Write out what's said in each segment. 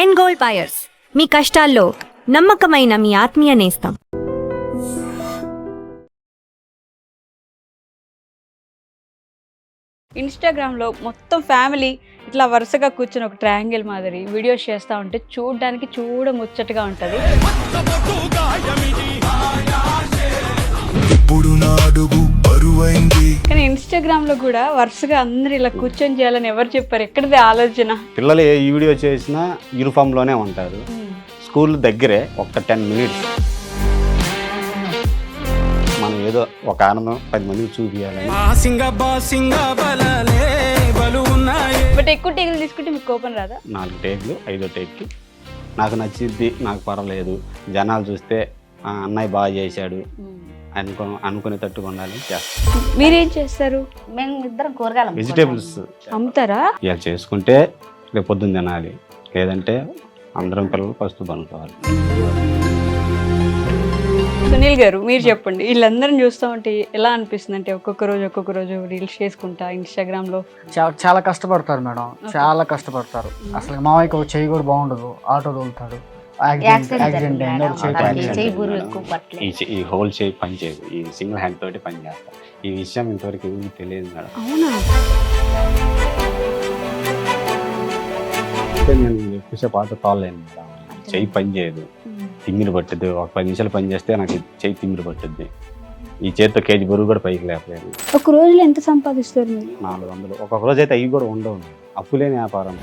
End gold buyers, మీ కష్టాల్లో నమ్మకమైన మీ ఆత్మీయ నేస్తం. ఇన్స్టాగ్రామ్లో మొత్తం ఫ్యామిలీ ఇట్లా వరుసగా కూర్చొని ఒక ట్రయాంగిల్ మాదిరి వీడియోస్ చేస్తూ ఉంటే చూడడానికి ముచ్చటగా ఉంటుంది. కానీ ఇన్స్టాగ్రామ్లో కూడా వరుసగా అందరు ఇలా కూర్చొని చేయాలని ఎవరు చెప్పారు? ఎక్కడిది ఆలోచన? పిల్లలు ఏ వీడియో చేసినా యూనిఫామ్లోనే ఉంటారు. స్కూల్ దగ్గరే ఒక 10 మినిట్స్ మనం ఏదో ఒక ఆనందం 10 మందికి చూపించాలని. బట్ ఎక్కువ టేకులు తీసుకుంటే మీకు కోపం రాదా? 4 టేకులు 5వ టేక్కి నాకు నచ్చింది, నాకు పర్వాలేదు, జనాలు చూస్తే అన్నయ్య బాగా చేశాడు అనుకునేటట్టుగా ఉండాలి. మీరేం చేస్తారు? మేము ఇద్దరం కూరగాయలు వెజిటేబుల్స్ అమ్ముతారా? ఇలా చేసుకుంటే రేపు పొద్దున్న తినాలి, లేదంటే అందరం పిల్లలు ఫస్ట్ పనుకోవాలి. సునీల్ గారు మీరు చెప్పండి, వీళ్ళందరం చూస్తూ ఉంటే ఎలా అనిపిస్తుంది? అంటే ఒక్కొక్క రోజు రీల్స్ చేసుకుంటా ఇన్స్టాగ్రామ్లో చాలా కష్టపడతారు మేడం, చాలా కష్టపడతారు. అసలు మావయ్యకి ఒక చెయ్యి కూడా బాగుండదు, ఆటో తోలుతాడు, యాక్సిడెంట్ ఈ హోల్ చేయి పని చేయదు, ఈ సింగిల్ హ్యాండ్ తోటి పని చేస్తారు. ఈ విషయం ఇంతవరకు ఏమీ తెలియదు మేడం. నేను ఎక్కువసేపు ఆటో తోలలేను మేడం, చెయ్యి పని చేయదు, తిమ్మిరి పట్టుద్ది. ఒక 10 నిమిషాలు పని చేస్తే నాకు చెయ్యి తిమ్మిరి పట్టుద్ది. ఈ చేతితో కేజీ బరువు కూడా పైకి లేకపోయాను. ఒక రోజులో ఎంత సంపాదిస్తారు మీరు? 400. ఒక్కొక్క రోజు అయితే అవి కూడా ఉండవు. అప్పులేని వ్యాపారం.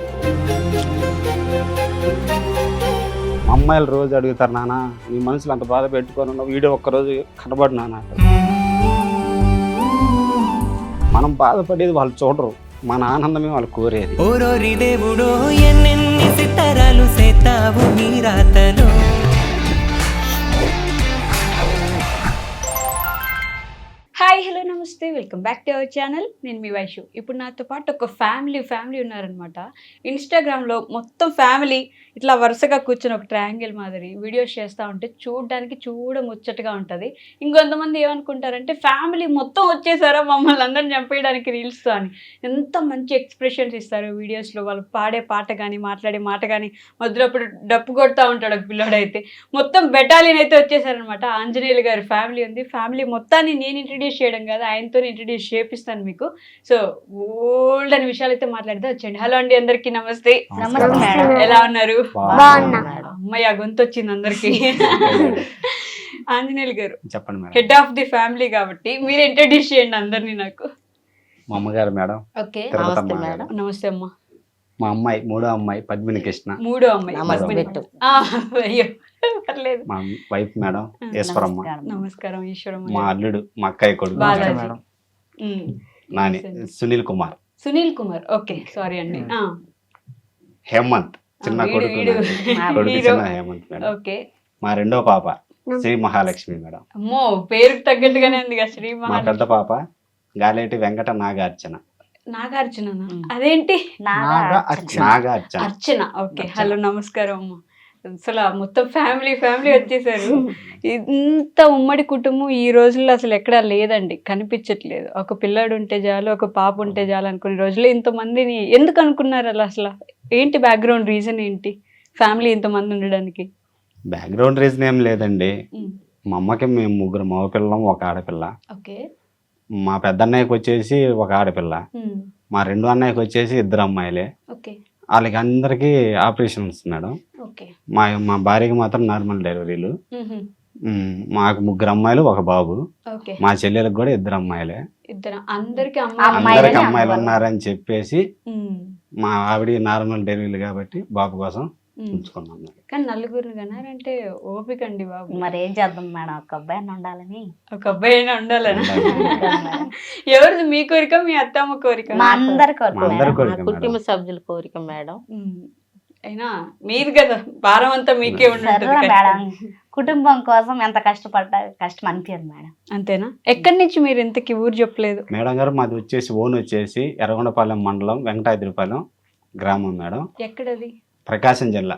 అమ్మాయిలు రోజు అడుగుతారు, నాన్న నీ మనసులో అంత బాధ పెట్టుకొని ఉన్నావు, వీడియో ఒక్కరోజు కనబడు నాన్న. మనం బాధపడేది వాళ్ళు చూడరు, మన ఆనందమే వాళ్ళు కోరేది. హాయ్, హలో, నమస్తే, welcome back to our channel. నేను మీ వైషు. ఇప్పుడు నాతో పాటు ఒక ఫ్యామిలీ ఉన్నారనమాట. ఇన్స్టాగ్రామ్లో మొత్తం ఫ్యామిలీ ఇట్లా వరుసగా కూర్చొని ఒక ట్రయాంగిల్ మాదిరి వీడియోస్ చేస్తూ ఉంటే చూడడానికి ముచ్చటగా ఉంటుంది. ఇంకొంతమంది ఏమనుకుంటారంటే ఫ్యామిలీ మొత్తం వచ్చేసారా మమ్మల్ని అందరిని చంపేయడానికి రీల్స్తో అని. ఎంత మంచి ఎక్స్ప్రెషన్స్ ఇస్తారు వీడియోస్లో. వాళ్ళు పాడే పాట కానీ మాట్లాడే మాట కానీ మధ్యలో అప్పుడు డప్పు కొడుతూ ఉంటాడు ఒక పిల్లోడైతే. మొత్తం బెటాలియన్ అయితే వచ్చేసారనమాట. ఆంజనేయులు గారి ఫ్యామిలీ ఉంది. ఫ్యామిలీ మొత్తాన్ని నేను ఇంట్రడ్యూస్ చేయడం కాదు, ఆయనతో ఇంట్రడ్యూస్ చేపిస్తాను మీకు. సో ఓల్డ్ అనే విషయాలు అయితే మాట్లాడితే వచ్చండి. హలో అండి, అందరికీ నమస్తే. ఎలా ఉన్నారు? అమ్మాయి ఆ గొంతు వచ్చింది అందరికి. ఆంజనేయులు గారు చెప్పండి madam, head of the family కాబట్టి మీరు ఇంట్రడ్యూస్ చేయండి అందరినీ నాకు. మా అమ్మగారు మేడం. ఓకే, నమస్తే అమ్మా. మా అమ్మాయి, 3వ అమ్మాయి పద్మిని కృష్ణ. 3వ అమ్మాయి అయ్యో పర్లేదు. మా వైఫ్ మేడం ఈశ్వరమ్మ. నమస్కారం ఈశ్వరమ్మ. మా అల్లుడు, మా అక్కయ్య కొడుకు నాని, సునీల్ కుమార్. ఓకే, సారీ అండి. హేమంత్ చిన్న కొడుకు, చిన్న హేమంత్ మేడం. ఓకే, మా 2వ పాప శ్రీ మహాలక్ష్మి మేడం. అమ్మో, పేరుకి తగ్గట్టుగానే ఉంది కదా శ్రీ మా పెద్ద పాప గాలేటి వెంకట నాగార్చన. అదేంటి నాగార్చన? అర్చన. ఓకే, హలో, నమస్కారం అమ్మ. అసలు మొత్తం ఫ్యామిలీ వచ్చేసారు. ఇంత ఉమ్మడి కుటుంబం ఈ రోజుల్లో అసలు ఎక్కడా లేదండి, కనిపించట్లేదు. ఒక పిల్లాడు ఉంటే చాలు, ఒక పాప ఉంటే చాలు అనుకునే రోజుల్లో ఇంతమందిని ఎందుకు అనుకున్నారు? అసలు ఏంటి బ్యాక్గ్రౌండ్ రీజన్ ఏంటి ఫ్యామిలీ ఇంతమంది ఉండడానికి? బ్యాక్గ్రౌండ్ రీజన్ ఏం లేదండి. మా అమ్మకి మేము 3 మగపిల్లం, ఒక ఆడపిల్ల. ఓకే, మా పెద్ద అన్నయ్యకి వచ్చేసి ఒక ఆడపిల్ల, మా 2వ అన్నయ్యకి వచ్చేసి 2 అమ్మాయిలే. ఓకే, వాళ్ళకి అందరికి ఆపరేషన్స్ మేడం. మా భార్యకి మాత్రం నార్మల్ డెలివరీలు. మాకు 3 అమ్మాయిలు, ఒక బాబు. మా చెల్లెలకు కూడా 2 అమ్మాయిలే. అందరికి అమ్మాయిలు ఉన్నారని చెప్పేసి మా ఆవిడ నార్మల్ డెలివరీ కాబట్టి బాబు కోసం ఉంచుకున్నాం. కానీ 4 కన్నారంటే ఓపిక అండి బాబు. మరి ఏం చేద్దాం మేడం, ఒక అబ్బాయిని ఉండాలని. ఒక అబ్బాయి ఉండాలని ఎవరిది? మీ కోరిక, మీ అత్తమ్మ కోరిక? మా అందరి కోరిక, కుటుంబ సభ్యుల కోరిక మేడం. అయినా మీరు కదా భారం అంతా మీకే ఉంటుంది మేడం. కుటుంబం కోసం ఎంత కష్టం అనిపించదు మేడం. అంతేనా? ఎక్కడి నుంచి మీరు ఇంతకి ఊరు చెప్పలేదు? మేడం గారు మాది వచ్చేసి ఎర్రగొండపాలెం మండలం, వెంకటాద్రిపాలెం గ్రామం మేడం. ఎక్కడది? ప్రకాశం జిల్లా.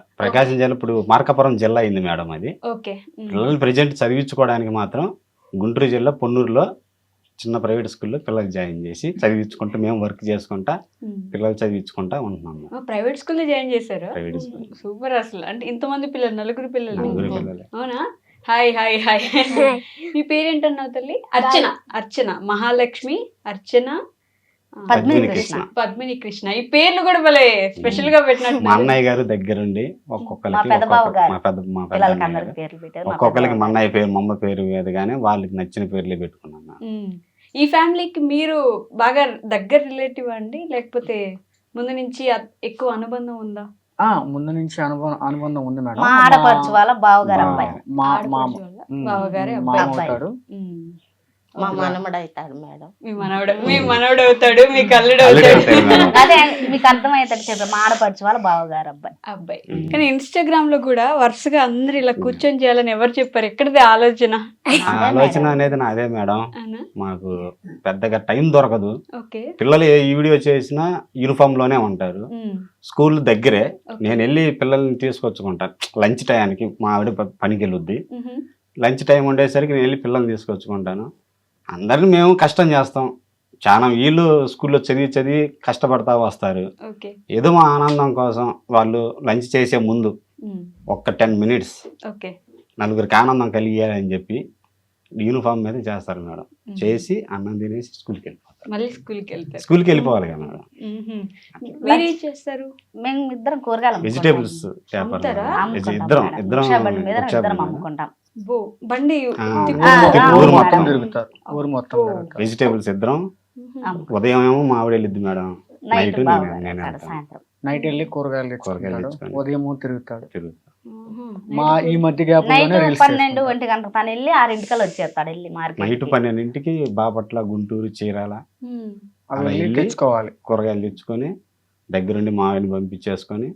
ఇప్పుడు మార్కాపురం జిల్లా అయింది మేడం అది. ఓకే, పిల్లలు ప్రెజెంట్ చదివించుకోవడానికి మాత్రం గుంటూరు జిల్లా పొన్నూరులో చిన్న ప్రైవేట్ స్కూల్లో పిల్లలు జాయిన్ చేసి చదివించుకుంటూ మేము వర్క్ చేసుకుంటా పిల్లలు చదివించుకుంటా ఉంటున్నాం మేడం. ప్రైవేట్ స్కూల్లో జాయిన్ చేశారు. ప్రైవేట్ స్కూల్ సూపర్ అసలు. అంటే ఇంతమంది పిల్లలు, నలుగురు పిల్లలు. నలుగురు పిల్లలే. అవునా? Hi hi hi. మీ పేరేంటన్నావు తల్లి? అర్చన. అర్చన, మహాలక్ష్మి, అర్చన, పద్మిని కృష్ణ. కృష్ణ. పద్మిని కృష్ణ. ఈ పేర్లు కూడా భలే స్పెషల్ గా పెట్టినట్టు. మా అన్నయ్య గారు దగ్గరుండి మా ఒక్కొక్కరికి పెద్ద బావ గారు మా పెద్ద పిల్లలకి అన్నయ్య అందరికి గారు. పేర్లు పెట్టారు. మా ఒక్కొక్కరికి పెద్ద మా బావ అన్నయ్య పేరు మా అమ్మ పేరు మీద కానీ వాళ్ళకి నచ్చిన పేర్లే పెట్టుకున్నాను మేడం. ఈ ఫ్యామిలీకి మీరు బాగా దగ్గర రిలేటివ్ అండి, లేకపోతే ముందు నుంచి ఎక్కువ అనుబంధం ఉందా? ముందు నుంచి అనుబంధం ఉంది మేడం. మా ఆడపడుచు వాళ్ళ బావగారు అబ్బాయి. ఆడపడుచు వాళ్ళ బావగారే మామ అబ్బాయి. అవుతాడు. మా మనమడు అవుతాడు మేడం. మీ మనవడు అవుతాడు, మీ కల్లుడు అల్లుడు అవుతాడు. అవుతాడు మేడం. అదే మీకు అర్థమయ్యేటట్టు చెప్పారు. మా ఆడపడుచు వాళ్ళ బావగారు అబ్బాయి. అబ్బాయి. కానీ ఇన్స్టాగ్రామ్ లో కూడా వరుసగా అందరు ఇలా కూర్చొని చేయాలని ఎవరు చెప్పారు? ఎక్కడిది ఆలోచన? ఆ ఆలోచన అనేది నాదే మేడం. అవునా? మాకు పెద్దగా టైం దొరకదు. ఓకే. పిల్లలు ఈ వీడియో చేసినా యూనిఫామ్ లోనే ఉంటారు. స్కూల్ దగ్గరే. నేను వెళ్ళి పిల్లల్ని తీసుకొచ్చుకుంటాను లంచ్ టయానికి. మా ఆవిడ పనికి వెళ్ళొద్ది. లంచ్ టైం ఉండేసరికి నేను వెళ్ళి పిల్లల్ని తీసుకొచ్చుకుంటాను. అందరిని మేము కష్టం చేస్తాం చాలా. వీళ్ళు స్కూల్లో చదివి కష్టపడతా వస్తారు. ఏదో మా ఆనందం కోసం వాళ్ళు లంచ్ చేసే ముందు ఒక్క 10 minutes నలుగురికి ఆనందం కలిగేయాలని చెప్పి యూనిఫామ్ మీద చేస్తారు మేడం. చేసి అన్నం తినేసి స్కూల్కి వెళ్ళిపోతారు. మళ్ళీ స్కూల్కి వెళ్తారు. స్కూల్కి వెళ్ళిపోవాలి కదా మేడం. మీరేం చేస్తారు? మేము ఇద్దరం కూరగాయలు వెజిటేబుల్స్ వ్యాపారం అమ్ముతారా? మేడం. ఇద్దరం అమ్ముకుంటాం. బండి ఊరు మొత్తం తిరుగుతారు. ఊరు మొత్తం తిరుగుతారు. వెజిటేబుల్స్ ఇద్దరం. ఉదయం ఏమో మా ఆవిడ వెళ్ళిద్ది మేడం. నైట్ నేను సాయంత్రం నైట్ వెళ్ళి కూరగాయలు తెచ్చుకుంటాడు. తెచ్చుకొని. ఉదయం తిరుగుతాడు. తిరుగుతాం. మా ఈ మధ్య గ్యాప్ నైట్ 12, 1 గంటలకు తను వెళ్ళి 6 వచ్చేస్తాడు. వెళ్ళి మార్కెట్ నైట్ 12ంటికి బాపట్ల, గుంటూరు, చీరాల అవి అలా వెళ్ళి వెళ్ళి తెచ్చుకోవాలి. కూరగాయలు తెచ్చుకొని దగ్గరుండి మావిని పంపించేసుకొని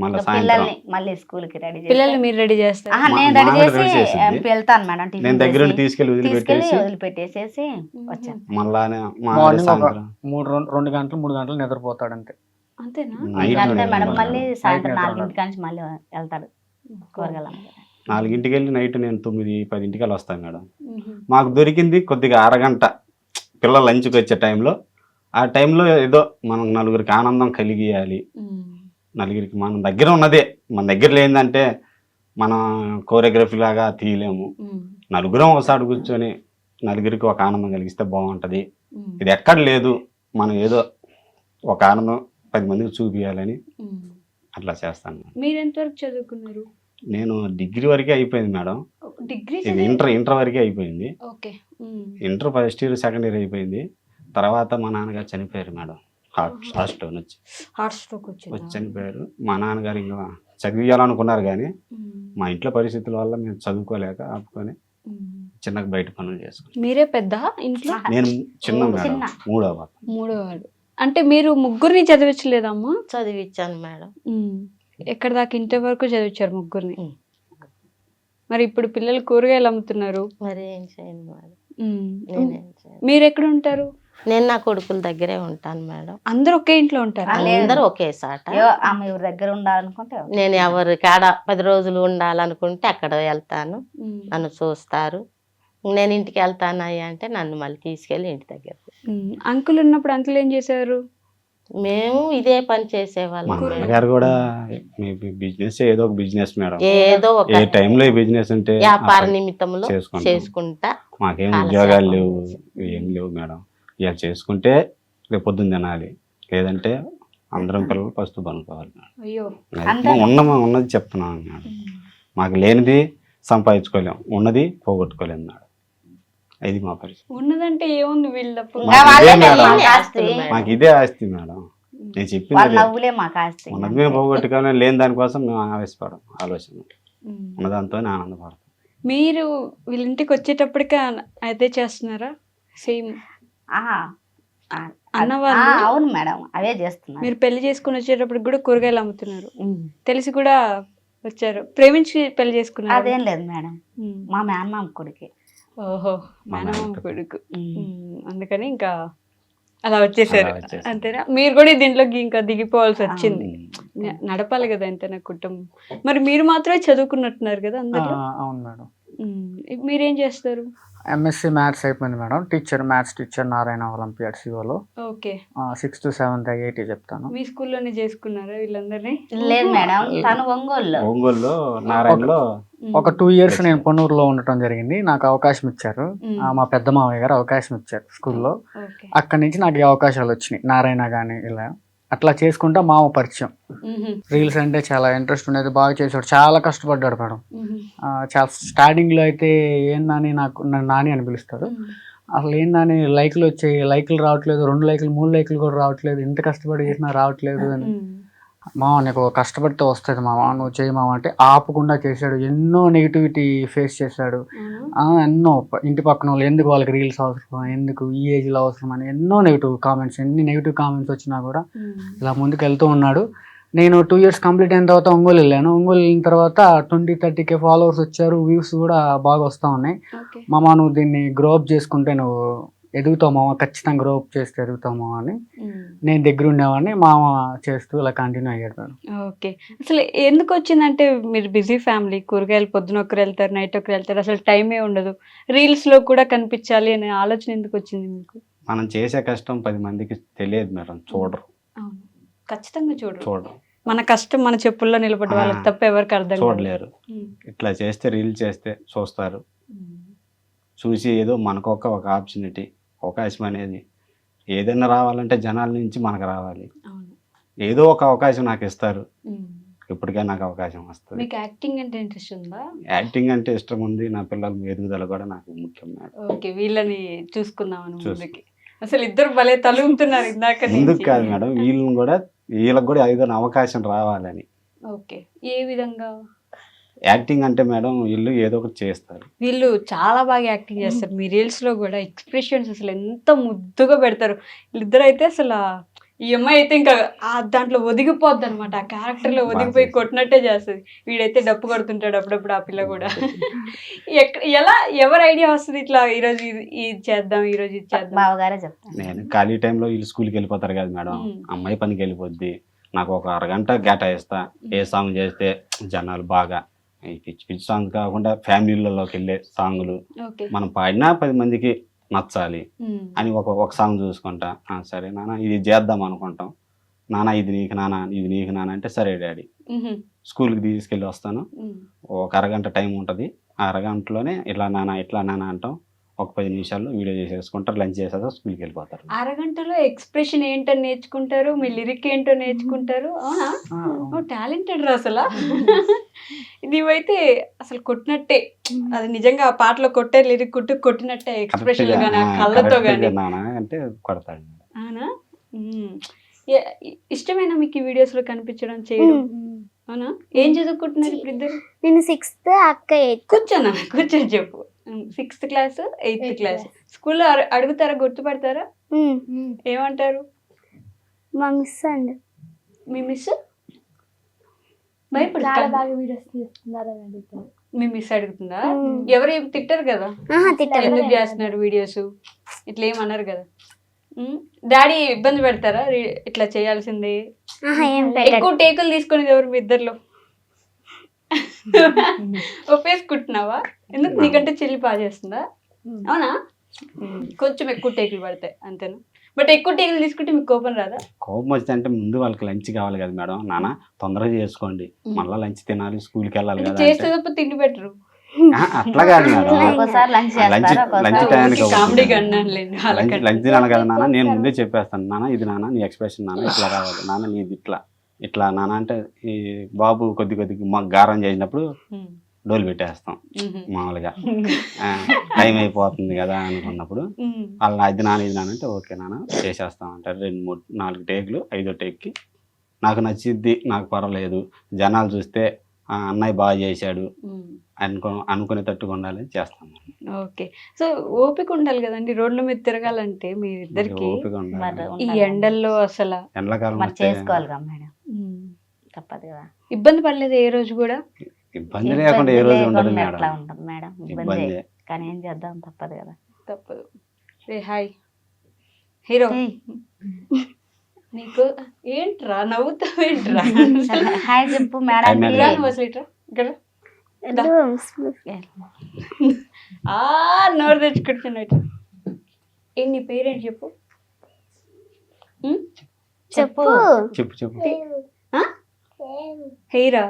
మళ్ళీ సాయంత్రం పిల్లల్ని మళ్ళీ స్కూల్ కి రెడీ పిల్లల్ని మీరు రెడీ చేస్తారు? నేను మా రెడీ ఆవిడ రెడీ చేసి చేసింది. వెళ్తాను మేడం. నేను టిఫిన్ దగ్గరుండి చేసి తీసుకెళ్ళి తీసుకెళ్ళి వదిలిపెట్టేసి వదిలిపెట్టేసేసి వచ్చాను. మళ్ళా మా ఆవిడ మార్నింగ్ ఒక సాయంత్రం 2 గంటలు 3 గంటలు నిద్రపోతాడు అంతే. అంతేనా? నైట్ అంతే మేడం. నేను మళ్ళీ సాయంత్రం నైట్ 4 నుంచి మళ్ళీ వెళ్తాడు కూరగాయలు. 4ంటికి వెళ్ళి నైట్ నేను 9, 10ంటికి వస్తాను మేడం. మాకు దొరికింది కొద్దిగా అరగంట పిల్లలు లంచ్కి వచ్చే టైంలో. ఆ టైంలో ఏదో మనం నలుగురికి ఆనందం కలిగియాలి. నలుగురికి మన దగ్గర ఉన్నదే. మన దగ్గర లేదంటే మనం కోరియోగ్రఫీ లాగా తీయలేము. నలుగురం ఒకసారి కూర్చొని నలుగురికి ఒక ఆనందం కలిగిస్తే బాగుంటుంది. ఇది ఎక్కడ లేదు. మనం ఏదో ఒక ఆనందం 10 మందికి చూపించాలని అట్లా చేస్తాను. మీరు ఎంతవరకు చదువుకున్నారు? నేను డిగ్రీ వరకే అయిపోయింది మేడం. డిగ్రీ ఇది ఇంటర్ వరకే అయిపోయింది. Inter first year, second year అయిపోయింది. తర్వాత మా నాన్నగారు చనిపోయారు మేడం. హార్ట్ స్ట్రోక్ వచ్చి చనిపోయారు. మా నాన్నగారు ఇంకా చదివియాలనుకున్నారు కానీ మా ఇంట్లో పరిస్థితుల వల్ల మేము చదువుకోలేక ఆపుకొని చిన్నగా బయట పనులు చేసుకున్నాం. మీరే పెద్ద ఇంట్లో? నేను చిన్న మేడం, మూడోవాడు. అంటే మీరు ముగ్గురిని చదివించలేదమ్మా? చదివించాను మేడం. ఎక్కడ దాకా? ఇంటర్ వరకు చదివించారు ముగ్గురిని. మరి ఇప్పుడు పిల్లలు కూరగాయలు అమ్ముతున్నారు. మరి ఏం చేయను మేడం. నేనేం చేయను. మీరు ఎక్కడ ఉంటారు? నేను నా కొడుకుల దగ్గరే ఉంటాను మేడం. అందరు ఒకే ఇంట్లో ఉంటారు? అందరూ ఒకే సాట. ఆమె ఎవరి దగ్గర ఉండాలనుకుంటే నేను ఎవరి కాడ 10 రోజులు ఉండాలనుకుంటే అక్కడ వెళ్తాను. నన్ను చూస్తారు. నేను ఇంటికి వెళ్తాను అంటే నన్ను మళ్ళీ తీసుకెళ్ళి ఇంటి దగ్గర. అంకుల్ ఉన్నప్పుడు అంకుల్ ఏం చేశారు? మేము ఇదే పని చేసేవాళ్ళం. మా నాన్నగారు కూడా బిజినెస్ ఏదో ఒక బిజినెస్ మేడం. ఏదో ఒక ఏ టైంలో ఈ బిజినెస్ ఉంటే వ్యాపార నిమిత్తంలో చేసుకుంటాం. చేసుకుంటా. మాకేం ఉద్యోగాలు లేవు, ఏం లేవు మేడం. ఇలా చేసుకుంటే రేపు పొద్దున్న తినాలి, లేదంటే అందరం పిల్లలు ఫస్ట్ పనుకోవాలి. అయ్యో, ఉన్నది చెప్తున్నాను మేడం. మాకు లేనిది సంపాదించుకోలేం, ఉన్నది పోగొట్టుకోలేము మేడం. ఇది మా పరిస్థితి. ఉన్నదంటే ఏముంది? వీళ్ళప్పుడు మాకు ఇదే ఆస్తి మేడం. నేను చెప్పింది ఉన్నది మేము పోగొట్టుకోవాలి. లేని దానికోసం మేము ఆలోచన ఉన్నదాంతో ఆనందపడతాం. మీరు వీళ్ళ ఇంటికి వచ్చేటప్పటికే అదే చేస్తున్నారా? సేమ్ అన్నవాళ్ళు? అవును మేడం, అవే చేస్తున్నారు. మీరు పెళ్లి చేసుకుని వచ్చేటప్పటికి కూడా కూరగాయలు అమ్ముతున్నారు తెలిసి కూడా వచ్చారు? ప్రేమించి పెళ్లి చేసుకున్నారు? అదేం లేదు మేడం, మా మేనమామ కొడుకు. ఓహో, మేనమామ కొడుకు. అందుకని ఇంకా అలా వచ్చేసారు అంతేనా? మీరు కూడా దీంట్లోకి ఇంకా దిగిపోవాల్సి వచ్చింది. నడపాలి కదా ఎంతైనా కుటుంబం. మరి మీరు మాత్రమే చదువుకున్నట్టున్నారు కదా అందరూ? అవును మేడం. మీరేం చేస్తారు? ఎంఎస్సి మ్యాథ్స్ అయిపోయింది madam. Maths teacher Narayana olympiad సిఓలో okay 6th to 7th IIT చెప్తాను. మీ స్కూల్లోనే చేసుకున్నారా వీళ్ళందరినీ? లేదు మేడం, తను ఒంగోలులో. ఒంగోలులో నారాయణలో ఒక 2 years నేను పొన్నూరులో ఉండటం జరిగింది. నాకు అవకాశం ఇచ్చారు, మా పెద్ద మావయ్య గారు అవకాశం ఇచ్చారు స్కూల్లో. ఓకే. అక్కడి నుంచి నాకు ఈ అవకాశాలు వచ్చినాయి. నారాయణ కానీ ఇలా అట్లా చేసుకుంటా మామ పరిచయం. రీల్స్ అంటే చాలా ఇంట్రెస్ట్ ఉండేది, బాగా చేసాడు, చాలా కష్టపడ్డాడు మేడం. చాలా స్టార్టింగ్లో అయితే ఏందని నన్ను నాని అని పిలుస్తారు. అసలు ఏందని లైక్లు వచ్చాయి, లైక్లు రావట్లేదు, 2 లైక్లు 3 లైక్లు కూడా రావట్లేదు, ఇంత కష్టపడి చేసినా రావట్లేదు అని. మామ నీకు కష్టపడితే వస్తుంది మామ, నువ్వు చేయి మామ అంటే ఆపకుండా చేశాడు. ఎన్నో నెగిటివిటీ ఫేస్ చేశాడు. ఎన్నో ఇంటి పక్కన వాళ్ళు ఎందుకు వాళ్ళకి రీల్స్ అవసరం, ఎందుకు ఈ ఏజ్లో అవసరం అని ఎన్నో నెగిటివ్ కామెంట్స్, ఎన్ని నెగిటివ్ కామెంట్స్ వచ్చినా కూడా ఇలా ముందుకు వెళ్తూ ఉన్నాడు. నేను 2 years కంప్లీట్ అయిన తర్వాత ఒంగోలు వెళ్ళాను. ఒంగోలు వెళ్ళిన తర్వాత 20-30K ఫాలోవర్స్ వచ్చారు, వ్యూస్ కూడా బాగా వస్తూ ఉన్నాయి. మామ నువ్వు దీన్ని గ్రోఅప్ చేసుకుంటే నువ్వు ఎదుగుతావు మామ, ఖచ్చితంగా గ్రోఅప్ చేస్తే ఎదుగుతావు మామ అని నేను దగ్గర ఉండేవాడిని. మామ చేస్తూ ఇలా కంటిన్యూ అయ్యాడు మేడం. ఓకే. అసలు ఎందుకు వచ్చిందంటే మీరు బిజీ ఫ్యామిలీ, కూరగాయలు పొద్దున ఒకరు వెళ్తారు, నైట్ ఒకరు వెళ్తారు, అసలు టైమే ఉండదు. రీల్స్లో కూడా కనిపించాలి అనే ఆలోచన ఎందుకు వచ్చింది మీకు? మనం చేసే కష్టం 10 మందికి తెలియదు మేడం, చూడరు. అవును, ఖచ్చితంగా చూడరు. మన కష్టం మన చెప్పుల్లో నిలబడి వాళ్ళకి తప్ప ఎవరికి అర్థం చూడలేరు. ఇట్లా చేస్తే రీల్ చేస్తే చూస్తారు, చూసి ఏదో మనకొక ఒక ఆపర్చునిటీ, అవకాశం అనేది ఏదైనా రావాలంటే జనాల నుంచి మనకు రావాలి. ఏదో ఒక అవకాశం నాకు ఇస్తారు, ఇప్పటికే నాకు అవకాశం వస్తుంది. మీకు యాక్టింగ్ అంటే ఇంట్రెస్ట్ ఉందా? యాక్టింగ్ అంటే ఇష్టం ఉంది, నా పిల్లల ఎదుగుదల కూడా నాకు ముఖ్యం. ఓకే, వీళ్ళని చూసుకుందామని ముందుకి. అసలు ఇద్దరు భలే తలుగుతున్నారు ఇందాక. ముందుకు కాదు మేడం, వీళ్ళకి కూడా ఏదైనా అవకాశం రావాలని. ఓకే, ఏ విధంగా? యాక్టింగ్ అంటే మేడం వీళ్ళు ఏదో ఒకటి చేస్తారు. వీళ్ళు చాలా బాగా యాక్టింగ్ చేస్తారు. మీ రీల్స్ లో కూడా ఎక్స్ప్రెషన్స్ అసలు ఎంత ముద్దుగా పెడతారు. వీళ్ళిద్దరు అయితే అసలు ఈ అమ్మాయి అయితే ఇంకా దాంట్లో ఒదిగిపోద్ది అనమాట, ఆ క్యారెక్టర్ లో ఒదిగిపోయి కొట్టినట్టే చేస్తుంది. వీడైతే డప్పు కొడుతుంటాడు అప్పుడప్పుడు, ఆ పిల్ల కూడా. ఎలా ఎవరు ఐడియా వస్తుంది ఇట్లా ఈరోజు ఇది చేద్దాం, ఈ రోజు ఇది చేద్దాం? బావగారే చెప్తాను. నేను ఖాళీ టైంలో వీళ్ళు స్కూల్కి వెళ్ళిపోతారు కదా మేడం, అమ్మాయి పనికి వెళ్ళిపోద్ది, నాకు ఒక అరగంట కేటాయిస్తా. ఏ సాంగ్ చేస్తే జనాలు బాగా ఈ పిచ్చి పిచ్చి సాంగ్ కాకుండా ఫ్యామిలీలలోకి వెళ్ళే సాంగులు మనం పాడినా 10 మందికి నచ్చాలి అని ఒక సాంగ్ చూసుకుంటా. సరే నాన్న ఇది చేద్దాం అనుకుంటాం, నాన్న ఇది నీకు నాన్న, ఇది నీకు నాన్న అంటే సరే డాడీ. స్కూల్కి తీసుకెళ్ళి వస్తాను, ఒక అరగంట టైం ఉంటుంది, ఆ అరగంటలోనే ఇట్లా నాన్న అంటాం. ఒక 10 నిమిషాల్లో వీడియో చేసేసుకుంటారు, లంచ్ చేసేదా స్కూల్కి వెళ్ళిపోతారు. అరగంటలో ఎక్స్ప్రెషన్ ఏంటో నేర్చుకుంటారు, మీ లిరిక్ ఏంటో నేర్చుకుంటారు. అవునా, టాలెంటెడ్ రా అసలు. నీవైతే అసలు కొట్టినట్టే, అది నిజంగా ఆ పాటలో కొట్టే లిరిక్ కొట్టినట్టే ఎక్స్ప్రెషన్ గానీ కళ్ళతో గానీ అంటే కొడతాడు. అవునా, ఇష్టమేనా మీకు ఈ వీడియోస్ లో కనిపించడం, చేయడం? అవునా, ఏం చదువుకుంటున్నారు ఇప్పుడు ఇద్దరు? నేను 6th, అక్క 8th. కూర్చొని చెప్పు. 6th class, 8th class. స్కూల్లో అడుగుతారా, గుర్తుపడతారా? ఏమంటారు? మా మిస్ అండి. మీ మిస్ చాలా బాగా వీడియోస్ తీస్తున్నారని అడుగుతారు. మీ మిస్ అడుగుతుందా? ఎవరు ఏం తిట్టారు కదా, ఎందుకు చేస్తున్నారు వీడియోస్ ఇట్లా ఏమన్నారు కదా? డాడీ ఇబ్బంది పెడతారా ఇట్లా చేయాల్సిందే? ఎక్కువ టేకులు తీసుకునేది ఎవరు మీ ఇద్దరిలో? ఒప్పేసుకుంటున్నావా? ఎందుకు, నీకంటే చెల్లి బాగా చేస్తుందా? అవునా, కొంచెం ఎక్కువ టేకులు పడతాయి అంతేనా? బట్ ఎక్కువ టేకులు తీసుకుంటే మీకు కోపం రాదా? కోపం వస్తే అంటే ముందు వాళ్ళకి లంచ్ కావాలి కదా మేడం. నాన్న తొందరగా చేసుకోండి, మళ్ళీ లంచ్ తినాలి, స్కూల్కి వెళ్ళాలి కదా. చేస్తే తప్ప తిండి పెట్టరు. అట్లా కాదు మేడం, లంచ్ టైంకి లంచ్ తినాలి కదా నాన్న. నేను ముందే చెప్పేస్తాను, నాన్న ఇది నాన్న నీ ఎక్స్ప్రెషన్, నాన్న ఇట్లా రావాలి, నాన్న నీది ఇట్లా నాన్న అంటే ఈ బాబు కొద్ది మాకు గారం చేసినప్పుడు డోలు పెట్టేస్తాం. మామూలుగా టైం అయిపోతుంది కదా అనుకున్నప్పుడు వాళ్ళ ఇది నాన్న అంటే ఓకే నాన్న చేసేస్తాం అంటారు. 2, 3, 4 టేకులు, 5వ టేక్కి నాకు నచ్చిద్ది, నాకు పర్వాలేదు, జనాలు చూస్తే అన్నయ్య బాగా చేశాడు అనుకునేటట్టుగా ఉండాలని చేస్తాం. ఓకే, సో ఓపిక ఉండాలి కదండి రోడ్ల మీద తిరగాలంటే మీ ఇద్దరికి. ఓపిక ఉండాలి ఈ ఎండల్లో, అసలు ఎండాకాలం చేసుకోవాలి కదా మేడం, తప్పదు కదా. ఇబ్బంది పడలేదు ఏ రోజు కూడా? ఇబ్బంది లేకుండా ఏ రోజు ఉండదు ఎట్లా ఉంటుంది మేడం, ఇబ్బంది. కానీ ఏం చేద్దాం, తప్పదు కదా. తప్పదు. హాయ్ హీరో, నీకు ఏంట్రా నవ్వుతావేంట్రా? హాయ్ చెప్పు మేడం. నోరు తెచ్చుకుంటున్నట్టు. ఏ నీ పేరేంటి చెప్పు. చెప్పు. చెప్పు చెప్పు. హెయిరా?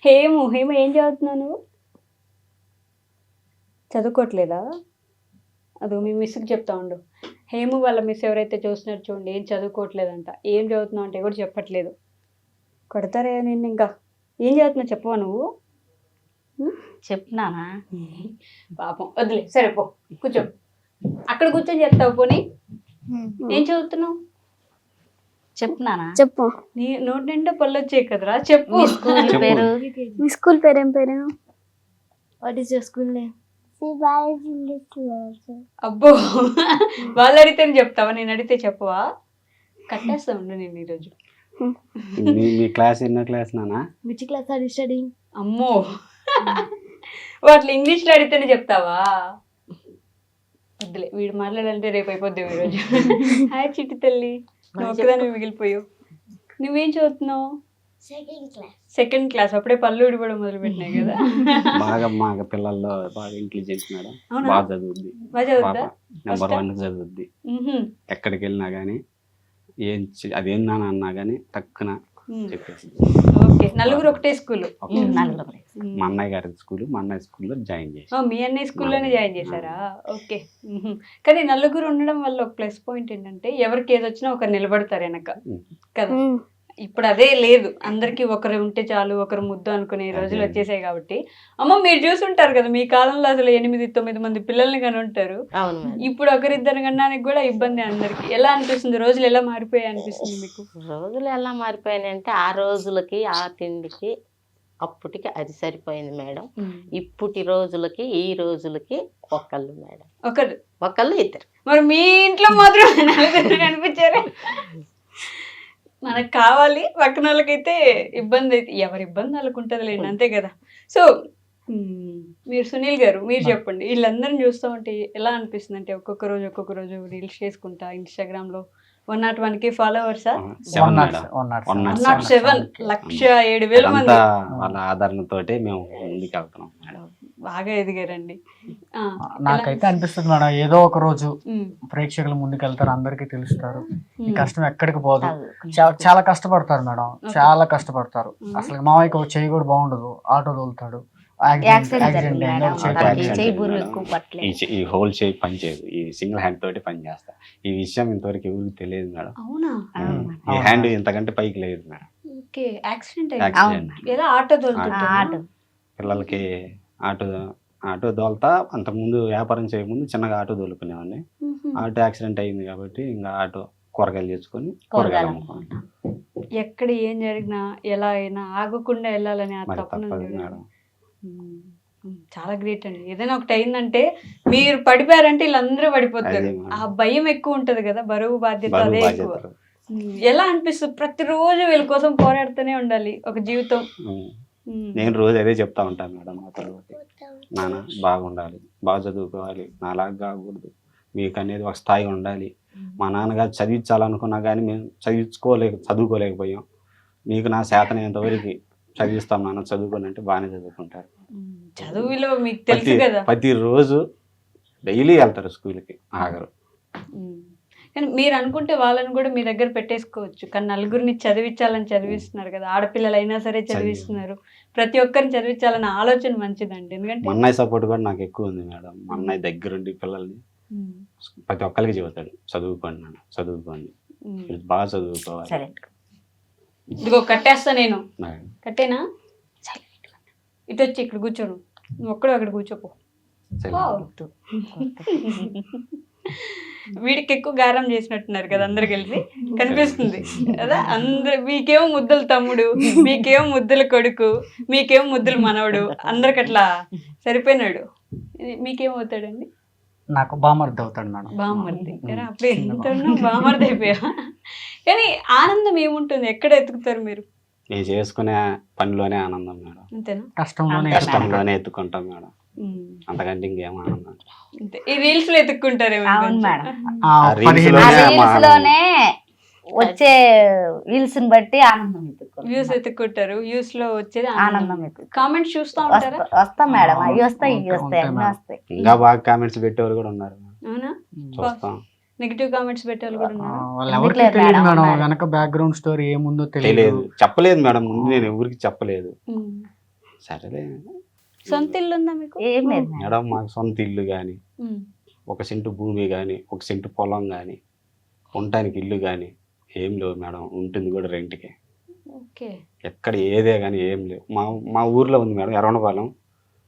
హేము ఏం చదువుతున్నావు నువ్వు? చదువుకోవట్లేదా? అదో మీ మిస్కి చెప్తా ఉండు. హేము వాళ్ళ మిస్ ఎవరైతే చూస్తున్నారు చూడండి, ఏం చదువుకోవట్లేదంట. ఏం చదువుతున్నావు అంటే కూడా చెప్పట్లేదు. కొడతారే నేను. ఇంకా ఏం చదువుతున్నావు చెప్పవా నువ్వు? చెప్తున్నానా? పాపం వదిలే, సరే పో కూర్చో. అక్కడ కూర్చొని చెప్తావు పోనీ. ఏం చదువుతున్నావు? చెప్తున్నానా? చెప్పు. నీ నోటి నిండా పళ్ళు వచ్చాయి కదరా, చెప్పు. మీ స్కూల్ పేరు? మీ స్కూల్ పేరు ఏం పేరు? What is your school name? అబ్బో, వాళ్ళు అడిగితే చెప్తావా, నేను అడిగితే చెప్పవా? కట్టేస్తా ఉండు నేను ఈరోజు. మీ క్లాస్ ఎన్నో క్లాస్ నానా? Which class are you studying? అమ్మో, వాటిలో ఇంగ్లీష్లో అడిగితేనే చెప్తావా? వద్దులే, వీడు మాట్లాడాలంటే రేపు అయిపోద్దాం ఈరోజు. హాయ్ చిట్టి తల్లి, నువ్వు ఒక్కదాన్ని మిగిలిపోయావు. నువ్వేం చదువుతున్నావు? Second class. అప్పుడే పళ్ళు ఊడిపోవడం మొదలు పెట్టినాయి కదా. బాగా పిల్లల్లో బాగా ఇంటెలిజెంట్ మేడం. అవునా? బాగా చదువుద్ది. బాగా చదువుతా? నెంబర్ 1 చదువుద్ది. ఎక్కడికి వెళ్ళినా కానీ అదేం నాన్న అన్నా కానీ టక్కున చెప్పేసి. ఓకే, నలుగురు ఒకటే స్కూల్? నలుగురు. మా అన్నయ్య గారి స్కూల్, మా అన్నయ్య స్కూల్లో జాయిన్ చేసి. మీ అన్నయ్య స్కూల్లోనే జాయిన్ చేశారా? ఓకే. కానీ నలుగురు ఉండడం వల్ల ఒక ప్లస్ పాయింట్ ఏంటంటే ఎవరికి ఏదొచ్చినా ఒకరు నిలబడతారు వెనక కదా. ఇప్పుడు అదే లేదు, అందరికి ఒకరు ఉంటే చాలు, ఒకరు ముద్దు అనుకునే రోజులు వచ్చేసాయి కాబట్టి. అమ్మ మీరు చూసుంటారు కదా, మీ కాలంలో అసలు 8-9 మంది పిల్లల్ని కానీ ఉంటారు. అవును మేడం. ఇప్పుడు ఒకరిద్దరు కన్నానికి కూడా ఇబ్బంది అందరికి. ఎలా అనిపిస్తుంది, రోజులు ఎలా మారిపోయాయి అనిపిస్తుంది మీకు? రోజులు ఎలా మారిపోయినాయి అంటే ఆ రోజులకి ఆ తిండికి అప్పటికి అది సరిపోయింది మేడం. ఇప్పటి రోజులకి ఈ రోజులకి ఒకళ్ళు మేడం, ఒకళ్ళు ఇద్దరు. మరి మీ ఇంట్లో మాత్రం నలుగురు కనిపించారు. మనకు కావాలి, పక్కన వాళ్ళకైతే ఇబ్బంది అయితే ఎవరి ఇబ్బంది వాళ్ళకు ఉంటుంది లేండి, అంతే కదా. సో మీరు సునీల్ గారు మీరు చెప్పండి, వీళ్ళందరిని చూస్తూ ఉంటే ఎలా అనిపిస్తుంది అంటే ఒక్కొక్క రోజు రీల్స్ చేసుకుంటా ఇన్స్టాగ్రామ్ లో 101K ఫాలోవర్సా? 107 107,000 మంది. వాళ్ళ ఆదరణతోటి మేము ముందుకు వెళ్తున్నాం మేడం. బాగా ఎదిగారండి. నాకైతే అనిపిస్తుంది మేడం, ఏదో ఒక రోజు ప్రేక్షకుల ముందుకు వెళ్తారు, అందరికీ తెలుస్తారు. ఈ కష్టం ఎక్కడికి పోదు. చాలా కష్టపడతారు మేడం, చాలా కష్టపడతారు. అసలు మావయ్యకి ఒక చేయి కూడా బాగుండదు, ఆటో తోలుతాడు, ఈ హోల్ చేయి పని చేయదు, ఈ సింగిల్ హ్యాండ్ తోటి పని చేస్తా. ఈ విషయం ఇంతవరకు ఎవరికి తెలియదు మేడం. అవునా? ఈ హ్యాండ్ ఇంతకంటే పైకి లేదు మేడం. ఓకే, యాక్సిడెంట్ ఎలా? ఆటో తోలుతుంటారు. పిల్లలకి ఆటో దోలుతా. అంతకుముందు వ్యాపారం చేయకముందు చిన్నగా ఆటో దోలుకునేవాడిని. ఆటో యాక్సిడెంట్ అయింది కాబట్టి ఇంకా ఆటో కూరగాయలు తెచ్చుకొని కూరగాయలు అమ్ముకోవాలి. ఎక్కడ ఏం జరిగినా ఎలా అయినా ఆగకుండా వెళ్ళాలని ఆ తపన మేడం. చాలా గ్రేట్ అండి. ఏదైనా ఒకటి అయిందంటే మీరు పడిపోయారంటే వీళ్ళందరూ పడిపోతారు. ఆ భయం ఎక్కువ ఉంటది కదా, బరువు బాధ్యత అదే ఎక్కువ. ఎలా అనిపిస్తుంది? ప్రతిరోజు వీళ్ళ కోసం పోరాడుతూనే ఉండాలి ఒక జీవితం. నేను రోజు అదే చెప్తా ఉంటాను మేడం మా తల్లికి, నాన్న బాగుండాలి, బాగా చదువుకోవాలి, నాలాగా కాకూడదు, మీకు అనేది ఒక స్థాయి ఉండాలి. మా నాన్నగారు చదివించాలనుకున్నా కానీ మేము చదువుకోలేకపోయాం. మీకు నా శాతనైనంతవరకు చదివిస్తాం నాన్న, చదువుకోనంటే బాగానే చదువుకుంటారు. చదువులో మీకు తెలుసు కదా, ప్రతిరోజు డైలీ వెళ్తారు స్కూల్కి ఆగరు. కానీ మీరు అనుకుంటే వాళ్ళని కూడా మీ దగ్గర పెట్టేసుకోవచ్చు. కానీ నలుగురిని చదివించాలని చదివిస్తున్నారు కదా, ఆడపిల్లలైనా సరే చదివిస్తున్నారు. ప్రతి ఒక్కరిని చదివించాలన్న ఆలోచన మంచిదండి. ఎందుకంటే మా అన్నయ్య సపోర్ట్ కూడా నాకు ఎక్కువ ఉంది మేడం. మా అన్నయ్య దగ్గరుండి పిల్లల్ని ప్రతి ఒక్కరికి చెబుతాడు, చదువుకోండి నాన్న, చదువుకోండి, బాగా చదువుకోవాలి. ఇదిగో కట్టేస్తా నేను, కట్టేనా? ఇటు వచ్చి ఇక్కడ కూర్చోను, నువ్వు ఒక్కడు అక్కడ కూర్చోపో. వీడికి ఎక్కువ గారం చేసినట్టున్నారు కదా అందరు కలిసి, కనిపిస్తుంది కదా. అందరు మీకేమో ముద్దుల తమ్ముడు, మీకేమో ముద్దుల కొడుకు, మీకేమో ముద్దుల మనవడు, అందరికి అట్లా సరిపోయినాడు. మీకేమవుతాడండి? నాకు బామర్ది అవుతాడు మేడం. బామర్ది అప్పుడు ఎంత బామర్ది అయిపోయా. కానీ ఆనందం ఏముంటుంది, ఎక్కడ ఎత్తుకుతారు మీరు? నేను చేసుకునే పనిలోనే ఆనందం మేడం. అంతేనా? కష్టంలోనే ఎత్తుకుంటాం మేడం, అంతకంటే ఇంకేం ఆనందం. ఈ రీల్స్ లో ఎత్తుక్కుంటారేమో. అవును మేడం, రీల్స్ లోనే వచ్చే వీల్స్ ని బట్టి ఆనందం వ్యూస్ ఎత్తుకుంటారు, వ్యూస్ లో వచ్చేది ఆనందం ఎత్తుకుంటాం. కామెంట్స్ చూస్తా ఉంటారా? వస్తాం మేడం, అవి వస్తాయి ఇవి ఉంటాయి, వస్తాయి అన్ని ఉంటాయి. వస్తాయి. ఇంకా బాగా కామెంట్స్ పెట్టేవారు కూడా ఉన్నారు. అవునా? చూస్తాం. నెగిటివ్ కామెంట్స్ పెట్టేవాళ్ళు కూడా ఉన్నారు. వాళ్ళు ఎవరికి ఎందుకులేదు తెలియదు మేడం, మేడం, ఉన్నారు. వెనక బ్యాక్గ్రౌండ్ స్టోరీ ఏముందో తెలియదు, తెలియదు. చెప్పలేదు మేడం, ముందు నేను ఎవరికి చెప్పలేదు. ఉమ్. సరేలే సొంత ఇల్లు ఉందా మీకు? ఏం లేదు మేడం. మేడం, మాకు సొంత ఇల్లు కానీ, ఉమ్. 1 సెంటు భూమి కానీ, 1 సెంటు పొలం కానీ, ఉండటానికి ఇల్లు కానీ ఏం లేవు మేడం. ఉంటుంది కూడా రెంట్కి. ఓకే. ఎక్కడ ఏదే కానీ ఏం లేవు. మా ఊర్లో ఉంది మేడం, ఎర్రవనపాలెం,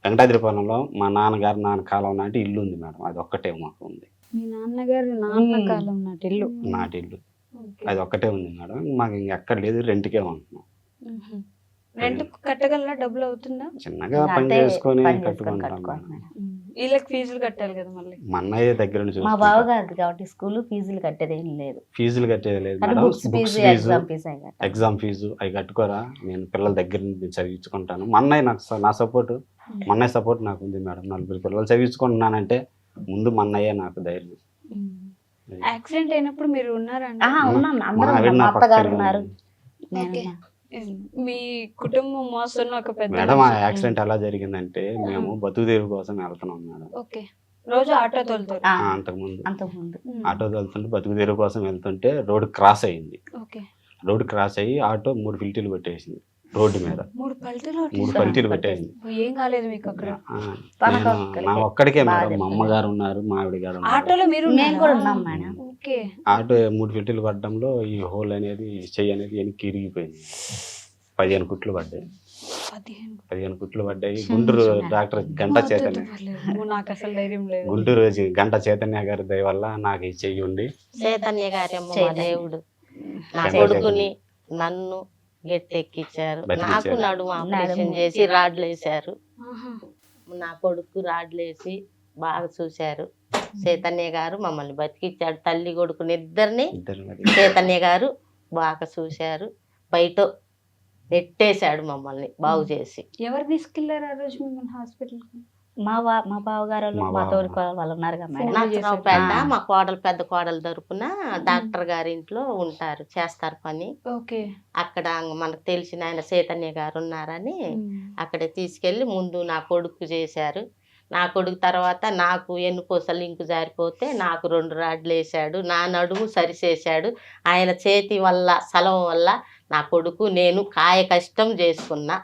వెంకటాద్రిపాలెంలో మా నాన్న కాలం నాటి ఇల్లు ఉంది మేడం. అది ఒక్కటే మాకు ఉంది, మీ నాన్నగారు నాన్న కాలం నాటి ఇల్లు. నాటి ఇల్లు. ఓకే. అది ఒక్కటే ఉంది మేడం, మాకు ఇంకెక్కడ లేదు, రెంట్కే ఉంటున్నాం. ఉహు. రెంట్ కట్టగలరా? డబ్బులు అవుతుందా? చిన్నగా పని అంతే, చేసుకొని పని చేసుకొని కట్టుకుంటాం కట్టుకోవాలి మేడం. మేడం. ఉమ్. వీళ్ళకి ఫీజులు కట్టాలి కదా మళ్ళీ. మా అన్నయ్య దగ్గర నుంచి మా బావ గారిది కాబట్టి స్కూల్ ఫీజులు కట్టేది ఏం లేదు. ఫీజులు కట్టేది లేదు కానీ madam. Books books fee, fee, exam fee అవి కట్టాలి. ఎగ్జామ్ ఫీజు అవి కట్టుకోరా, నేను పిల్లల దగ్గర నుంచి చదివించుకుంటాను. మా అన్నయ్య నా సపోర్ట్, మా అన్నయ్య సపోర్ట్ నాకు ఉంది మేడం. 4 పిల్లలు చదివించుకుంటున్నానంటే ముందు మా అన్నయ్య నాకు ధైర్యం. యాక్సిడెంట్ అయినప్పుడు మీరు ఉన్నారా అండి? ఉన్నాం మా అందరం ఆవిడ ఉన్నాం. నా మా అత్తగారు పక్కనే ఉన్నారు, ఉంది. నేను ఓకే. ఉన్నా. మీ కుటుంబం మోస్తున్న ఒక పెద్ద మేడం, ఆ విషయం. యాక్సిడెంట్ ఎలా జరిగిందంటే మేము బతుకుదేవి కోసం వెళ్తున్నాం మేడం. ఓకే. రోజు ఆటో తోలుతారు. ఆ, అంతకుముందు అంతకుముందు ఆటో తోలుతుంటే బతుకుదేవి కోసం వెళ్తుంటే రోడ్డు క్రాస్ అయ్యింది. ఓకే. రోడ్డు క్రాస్ అయ్యి ఆటో 3 ఫిల్టీలు పెట్టేసింది రోడ్డు మీద. 3 పల్టీలు 3 పల్టీలు పెట్టేసింది. ఏం కాలేదు మీకు అక్కడ? ఆ, తనకు నేను ఒక్కడికే. నా ఒక్కడికే బాగా మేడం. మా అమ్మగారు ఉన్నారు, మా ఆవిడ గారు ఉన్నారు. ఆటోలో మీరు మేము కూడా ఉన్నాం మేడం. ఓకే. ఆటో 3 ఫిల్టీలు పడడంలో ఈ హోల్ అనేది, చెయ్యి అనేది వెనక్కి ఇరిగిపోయింది. 15 కుట్లు పడ్డాయి. 15 కుట్లు పడ్డాయి. గుంటూరు డాక్టర్ గంట చైతన్య, నాకు అసలు ధైర్యం లేదు. గుంటూరు గంట చైతన్య గారి దయ వల్ల నాకు ఈ చెయ్యి ఉండి చైతన్య గారేమో మా చైతన్య. దేవుడు. నా చైతన్య. కొడుకుని నన్ను గట్టెక్కిచ్చారు. బతికిచ్చారు. నాకు నడుము ఆపరేషన్ చేసి రాడ్లు వేసారు. నా కొడుకు రాడ్లు వేసి బాగా చూశారు. చైతన్య గారు మమ్మల్ని బతికిచ్చాడు. తల్లి కొడుకుని ఇద్దరిని ఇద్దరు మరి. చైతన్య గారు బాగా చూశారు. బయట నెట్టేశాడు మమ్మల్ని బాగు చేసి. ఎవరు తీసుకెళ్లారు ఆ రోజు మిమ్మల్ని హాస్పిటల్ కి? మా బావ గారు మా మా బావ. తోడి వాళ్ళు ఉన్నారు కదా మేడం. నచ్చరావుపేట ఆ. మా కోడలు పెద్ద కోడలు తరపున డాక్టర్ గారి ఇంట్లో ఉంటారు, చేస్తారు పని. ఓకే. అక్కడ మనకు తెలిసిన ఆయన చైతన్య గారు ఉన్నారని అక్కడ తీసుకెళ్ళి ముందు నా కొడుకు చేశారు. నా కొడుకు తర్వాత నాకు ఎన్నుపూసలు ఇంకు జారిపోతే నాకు 2 రాడ్లు వేసాడు. నా నడుము సరిచేశాడు. ఆయన చేతి వల్ల సలం వల్ల నా కొడుకు నేను కాయ కష్టం చేసుకున్నా.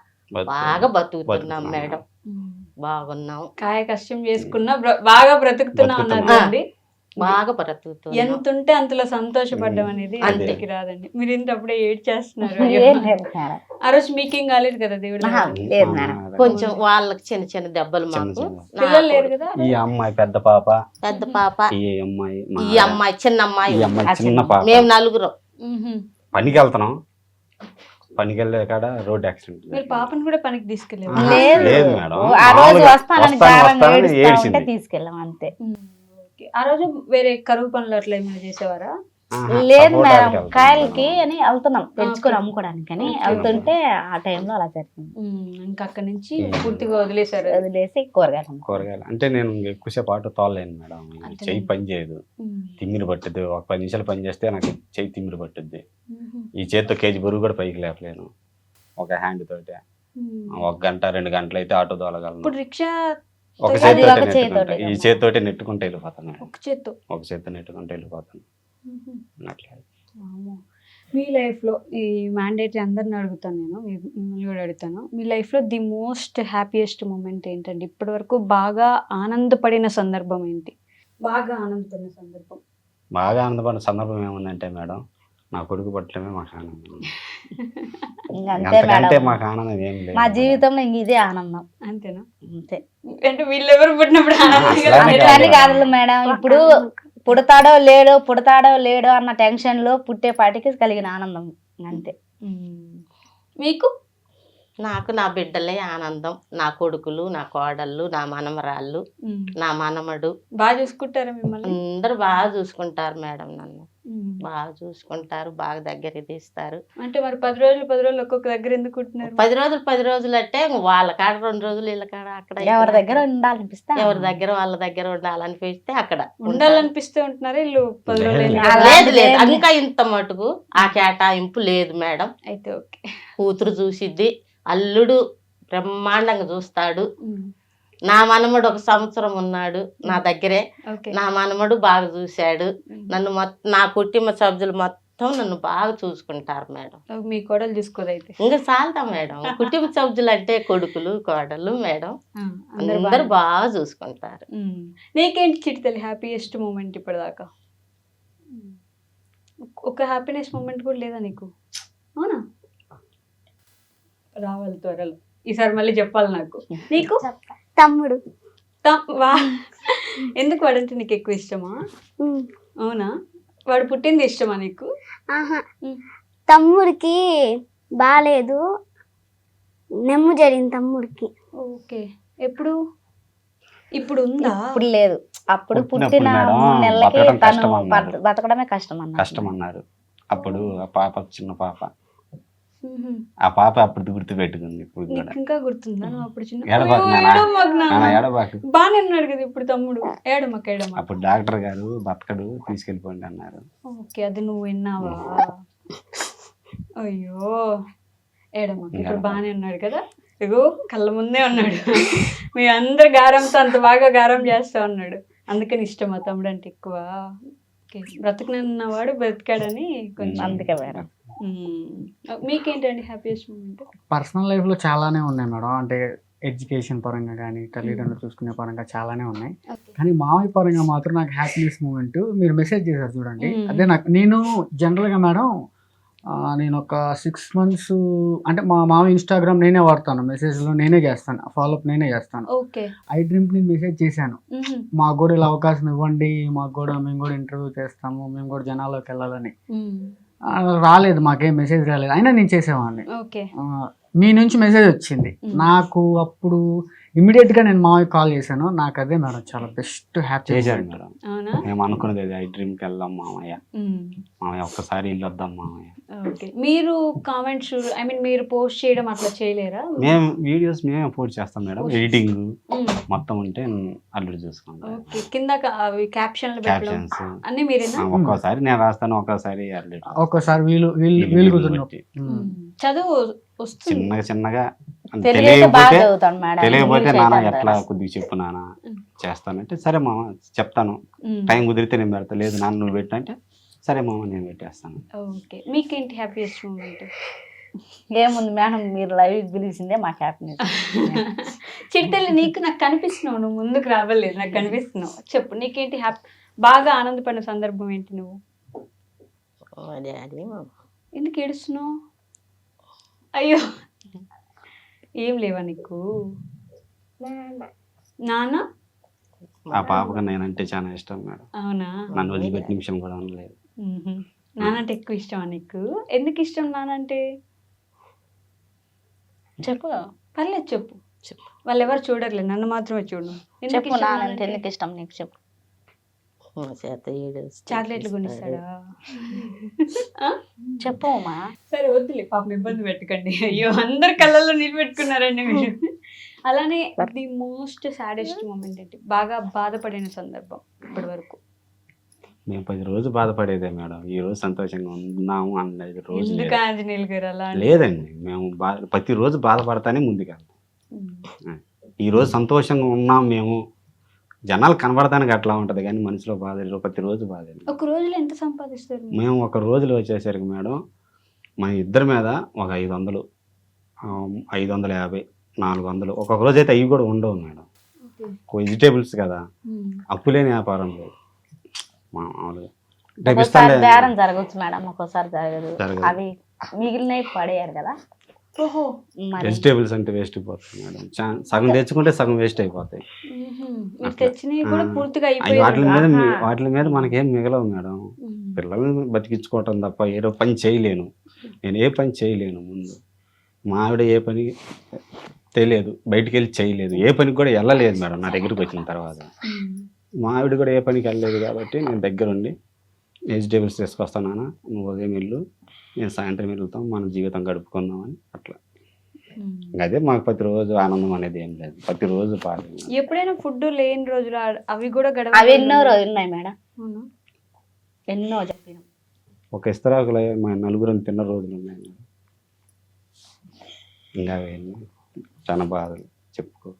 బాగా బతుకుతున్నాం మేడం, బాగున్నాం. కాయ కష్టం చేసుకున్నా బాగా బ్రతుకుతున్నా అన్నారు బతుకుతున్నా. అండి. బాగా బ్రతుకుతున్నాం. ఎంత ఉంటే అంతలో సంతోషపడ్డం అనేది అంతే. అందరికి రాదండి. మీరు ఇంత అప్పుడే ఏడ్చేస్తున్నారు. ఏం లేదు మేడం. ఆ రోజు మీకేం కాలేదు కదా దేవుడు? ఆహా, లేదు మేడం. కొంచెం వాళ్ళకి చిన్న చిన్న దెబ్బలు చిన్న మాకు. చిన్న. నా పిల్లలు లేరు కొడుకు, కదా? ఈ అమ్మాయి పెద్ద పాప, పెద్ద పాప, ఈ అమ్మాయి ఈ అమ్మాయి చిన్న అమ్మాయి, ఈ అమ్మాయి చిన్న పాప. మేము 4. పనికి వెళ్తున్నాం. పనికి వెళ్ళే కాడ రోడ్ యాక్సిడెంట్. మీరు పాపను కూడా పనికి తీసుకెళ్ళారు? ఆహా, లేదు. లేదు మేడం. ఆ రోజు మామూలుగా వస్తానని వస్తాను గారంగా ఏడుస్తా ఉంటే ఏడ్చింది. తీసుకెళ్ళాం అంతే. ఆ రోజు వేరే కరువు పనులు అట్లా ఏమైనా చేసేవారా? ఆహా, లేదు సపోటాకి మేడం, వెళ్తున్నాం. కాయలకి అని వెళ్తున్నాం తెచ్చుకొని ఓకే. అమ్ముకోవడానికి అని ఓకే. వెళ్తుంటే ఆ టైంలో అలా జరిగింది. ఇంకా అక్కడి నుంచి పూర్తిగా వదిలేశారు. వదిలేసి కూరగాయలు అమ్ముకున్నాం. కూరగాయలు అంటే నేను ఎక్కువసేపు ఆటో తోలలేను మేడం. అంతేనా? చెయ్యి పని చేయదు, తిమ్మిరి పట్టుద్ది. ఒక 10 నిమిషాలు పని చేస్తే నాకు చెయ్యి తిమ్మిరి పట్టుద్ది. ఈ చేతితో కేజీ బరువు కూడా పైకి లేపలేను ఒక హ్యాండ్ తోటి. 1 గంట 2 గంటలు అయితే ఆటో తోలగలను. ఇప్పుడు రిక్షా ఒక అది చేతితోటి ఒక చేతితోటి నెట్టుకుంటా, ఈ చేతితోటి నెట్టుకుంటే వెళ్ళిపోతాను. ఒక చేత్తో. ఒక చేతితో నెట్టుకుంటే వెళ్ళిపోతాను అట్లా. వామ్మో. మీ లైఫ్లో ఈ మ్యాండేటరీ అందరిని అడుగుతాను, నేను మిమ్మల్ని కూడా అడుగుతాను. మీ లైఫ్లో ది మోస్ట్ హ్యాపీయెస్ట్ మూమెంట్ ఏంటండి? ఇప్పటి వరకు బాగా ఆనందపడిన సందర్భం ఏంటి? బాగా ఆనందపడిన సందర్భం. బాగా ఆనందపడిన సందర్భం ఏముందంటే మేడం, నా కొడుకు పట్టడమే మాకు ఆనందం. ఇంక అంతే అంతకంటే మేడం. మాకు ఆనందం ఏం లేదు. మా జీవితంలో ఇంక ఇదే ఆనందం అంతేనా? అంతే. అంటే వీళ్ళెవరు పుట్టినప్పుడు ఆనందంగా అసలు లేరా? అట్లని కాదు మేడం, ఇప్పుడు పుడతాడో లేడో అన్న టెన్షన్ లో పుట్టేపాటికి కలిగిన ఆనందం అంతే. మీకు? నాకు నా బిడ్డలే ఆనందం. నా కొడుకులు, నా కోడళ్ళు, నా మనమరాళ్ళు, నా మనమడు బాగా చూసుకుంటారా మిమ్మల్ని? అందరూ బాగా చూసుకుంటారు మేడం నన్ను. బాగా చూసుకుంటారు, బాగా దగ్గరికి తీస్తారు. అంటే మరి 10 రోజులు ఒక్కొక్క దగ్గర ఎందుకు ఉంటున్నారు? 10 రోజులు అంటే వాళ్ళ కాడ 2 రోజులు, వీళ్ళ కాడ అక్కడ ఎవరి దగ్గర ఉండాలనిపిస్తే ఎవరి దగ్గర వాళ్ళ దగ్గర ఉండాలనిపిస్తే అక్కడ ఉండాలనిపిస్తే ఉంటున్నారా ఇల్లు 10 రోజులు లేదు. అయినా? లేదు లేదు, ఇంకా ఇంత మటుకు ఆ కేటాయింపు లేదు మేడం. అయితే ఓకే. కూతురు చూసిద్ది, అల్లుడు బ్రహ్మాండంగా చూస్తాడు. నా మనమడు 1 సంవత్సరం ఉన్నాడు నా దగ్గరే. ఓకే. నా మనమడు బాగా చూశాడు నన్ను. నా కుటుంబ సభ్యులు మొత్తం నన్ను బాగా చూసుకుంటారు మేడం. మీ కోడలు చూసుకోదైతే. ఇంకా చాలదా మేడం, కుటుంబ సభ్యులు అంటే కొడుకులు కోడలు మేడం, అందరూ అందరు బాగా చూసుకుంటారు. నీకేంటి చిట్టి తల్లి హ్యాపీయెస్ట్ మూమెంట్ ఇప్పటిదాకా? ఒక హ్యాపీనెస్ మూమెంట్ కూడా లేదా నీకు? అవునా? రావాలి త్వరలో, ఈసారి మళ్ళీ చెప్పాలి నాకు. నీకు? తమ్ముడు. వా, ఎందుకు వాడంటే నీకు ఎక్కువ ఇష్టమా? ఉమ్. అవునా? వాడు పుట్టింది ఇష్టమా నీకు? ఆహా. తమ్ముడికి బాలేదు, నెమ్ము జరిగింది తమ్ముడికి. ఓకే. ఎప్పుడు? ఇప్పుడు ఉందా? ఇప్పుడు లేదు. అప్పుడు పుట్టినప్పుడు పుట్టిన మేడం 3 నెలలకి బతకడం తను కష్టం అన్నారు. బతకడమే కష్టం అన్నారు. కష్టం అన్నారు. అప్పుడు ఆ పాప చిన్న పాప, మ్మ్. ఆ పాప అప్పుడు గుర్తు పెట్టుకుంది. ఇప్పుడు కూడా నీకు ఇంకా గుర్తుందా నువ్వు అప్పుడు చిన్న? ఏడబాకు అయ్యో, నాన్న. ఏడవమాకు నాన్న. నాన్న ఏడబాకు. బానే ఉన్నాడు కదా ఇప్పుడు తమ్ముడు. ఏడమాకు. అప్పుడు డాక్టర్ గారు బతకడు తీసుకెళ్ళిపోండి అన్నారు. ఓకే, అది నువ్వు విన్నావా? అయ్యో, ఏడమాకు. ఇప్పుడు బానే ఉన్నాడు కదా, ఇగో కళ్ళ ముందే ఉన్నాడు. మీ అందరు గారంతో అంత బాగా గారం చేస్తా ఉన్నాడు. అందుకని ఇష్టమా తమ్ముడు అంటే ఎక్కువ? ఓకే, బ్రతకనన్నవాడు బ్రతికాడని కొంచెం. అందుకే మేడం. మీకేంటండి హ్యాపీయెస్ట్ మూమెంట్? పర్సనల్ లైఫ్లో చాలానే ఉన్నాయి మేడం. అంటే ఎడ్యుకేషన్ పరంగా కానీ తల్లిదండ్రులు చూసుకునే పరంగా చాలానే ఉన్నాయి. కానీ మామయ్య పరంగా మాత్రం నాకు హ్యాపీనెస్ మూమెంట్ మీరు మెసేజ్ చేశారు చూడండి, అదే నేను జనరల్గా మేడం నేను ఒక 6 months అంటే మా మామయ్య ఇన్స్టాగ్రామ్ నేనే వాడతాను, మెసేజ్లో నేనే చేస్తాను, ఫాలోఅప్ నేనే చేస్తాను. ఓకే. ఐ డ్రీమ్కి నేను మెసేజ్ చేశాను, మాకు కూడా ఇలా అవకాశం ఇవ్వండి, మాకు కూడా మేము కూడా ఇంటర్వ్యూ చేస్తాము, మేము కూడా జనాల్లోకి వెళ్ళాలని. రాలేదు, మాకేం మెసేజ్ రాలేదు, అయినా నేను చేసేవాడిని. ఓకే. మీ నుంచి మెసేజ్ వచ్చింది నాకు. అప్పుడు ఇమీడియట్ గా నేను మామయ్య కాల్ చేశాను. నాకు అదే మేడం చాలా బెస్ట్ హ్యాపీ చేశారు మేడం. అవునా? మేము అనుకున్నది అది, ఐ డ్రీమ్కి వెళ్దాం మామయ్య, మామయ్య ఒక్కసారి ఇల్లు వద్దాం మామయ్య. ఓకే. మీరు కామెంట్స్ మీరు పోస్ట్ చేయడం అట్లా చేయలేరా? మేము వీడియోస్ మేమే పోస్ట్ చేస్తాం మేడం, ఎడిటింగ్ మొత్తం ఉంటే అల్లుడు చూసుకుంటాం. ఓకే. కింద అవి క్యాప్షన్లు పెట్టడం క్యాప్షన్స్ అన్ని మీరేనా? ఒక్కోసారి నేను రాస్తాను, ఒక్కోసారి అల్లుడు. ఒక్కోసారి వీలు కుదిరినప్పుడు. చదువు వస్తుంది చిన్నగా చిన్నగా తెలియక బాగా చదువుతాడు మేడం. తెలియకపోతే నాన్న ఎట్లా కొద్దిగా చెప్పు నాన్న చేస్తానంటే, సరే మామ చెప్తాను, టైం కుదిరితే నేను పెడతా, లేదు నాన్న నువ్వు పెట్టు అంటే, సరే మామ నేను పెట్టేస్తాను. ఓకే. మీకేంటి హ్యాపీయెస్ట్ మూమెంట్? ఏముంది మేడం, మీరు లైవ్ పిలిచిందే మాకు హ్యాపీనెస్. చిట్టెల్లి నీకు నాకు కనిపిస్తున్నావు, నువ్వు ముందుకు రావలేదు, నాకు కనిపిస్తున్నావు. చెప్పు, నీకేంటి బాగా ఆనందపడిన సందర్భం ఏంటి? నువ్వు ఎందుకు ఏడుస్తున్నావు? అయ్యో, ఏం లేవా నీకు? నాన్న? ఆ పాపకు నేనంటే చాలా ఇష్టం మేడం. అవునా? నన్ను వదిలిపెట్టి నిమిషం కూడా ఉండలేదు. నానంటే ఎక్కువ ఇష్టమా నీకు? ఎందుకు ఇష్టం నానంటే? చెప్పు. పర్లేదు చెప్పు. వాళ్ళు ఎవరు చూడర్లేదు, నన్ను మాత్రమే చూడు. చెప్పు నానంటే ఎందుకు ఇష్టం నీకు, చెప్పు. చాక్లెట్లు కొనిస్తాడా? చెప్పు అమ్మా. సరే వద్దులే, పాపం ఇబ్బంది పెట్టకండి. అయ్యో, అందరు కళ్ళల్లో నీళ్ళు పెట్టుకున్నారండి మీరు. అలానే ది మోస్ట్ సాడెస్ట్ మూమెంట్ ఏంటి? బాగా బాధపడిన సందర్భం ఇప్పటి వరకు? మేము 10 రోజులు బాధపడేదే మేడం, ఈ రోజు సంతోషంగా ఉన్నాము అన్నది రోజు ఎందుకు ఆంజనేయులు గారు అలా? లేదండి, మేము ప్రతిరోజు బాధపడతానే ముందుకెళ్తాం. ఈ రోజు సంతోషంగా ఉన్నాం మేము, జనాలు కనబడటానికి అట్లా ఉంటది, కానీ మనసులో బాధ ప్రతిరోజు బాధ. ఒక రోజులో ఎంత సంపాదిస్తారు మేము? ఒక రోజులో వచ్చేసరికి మేడం మన ఇద్దరి మీద ఒక 500, 550, 400, ఒక్కొక్క రోజు అయితే అవి కూడా ఉండవు మేడం. వెజిటేబుల్స్ కదా, అప్పులేని వ్యాపారం లేదు మామూలుగా. ఒక్కోసారి బేరం జరగచ్చు మేడం, ఒక్కోసారి జరగదు. అవి మిగిలినవి పడేయారు కదా. ఓహో. వెజిటేబుల్స్ అంటే వేస్ట్ అయిపోతుంది మేడం, సగం తెచ్చుకుంటే సగం వేస్ట్ అయిపోతాయి. తెచ్చినవి కూడా పూర్తిగా వాటి మీద మనకేం మిగలవు మేడం. పిల్లల్ని బతికించుకోవటం తప్ప ఏ పని చేయలేను, నేను ఏ పని చేయలేను. ముందు మా ఆవిడ ఏ పని తెలియదు, బయటికి వెళ్ళి చేయలేదు, ఏ పనికి కూడా వెళ్ళలేదు మేడం. నా దగ్గరికి వచ్చిన తర్వాత మా ఆవిడ కూడా ఏ పనికి వెళ్ళలేదు, కాబట్టి నేను దగ్గరుండి వెజిటేబుల్స్ తీసుకొస్తాను నాన్న, నువ్వు ఉదయం వెళ్ళు, నేను సాయంత్రం వెళ్తాం, మన జీవితం గడుపుకుందామని అట్లా. ఇంకా అదే మాకు ప్రతిరోజు ఆనందం అనేది ఏం లేదు, ప్రతిరోజు పాట. ఎప్పుడైనా ఫుడ్ లేని రోజులు అవి కూడా అవి ఎన్నో రోజులు ఉన్నాయి మేడం, అవునా? ఎన్నో చెప్పినాం. ఒక ఇస్తరాకులు మా నలుగురం తిన్న రోజులు ఉన్నాయి మేడం. ఇంకా అవన్నీ చాలా బాధలు చెప్పుకో.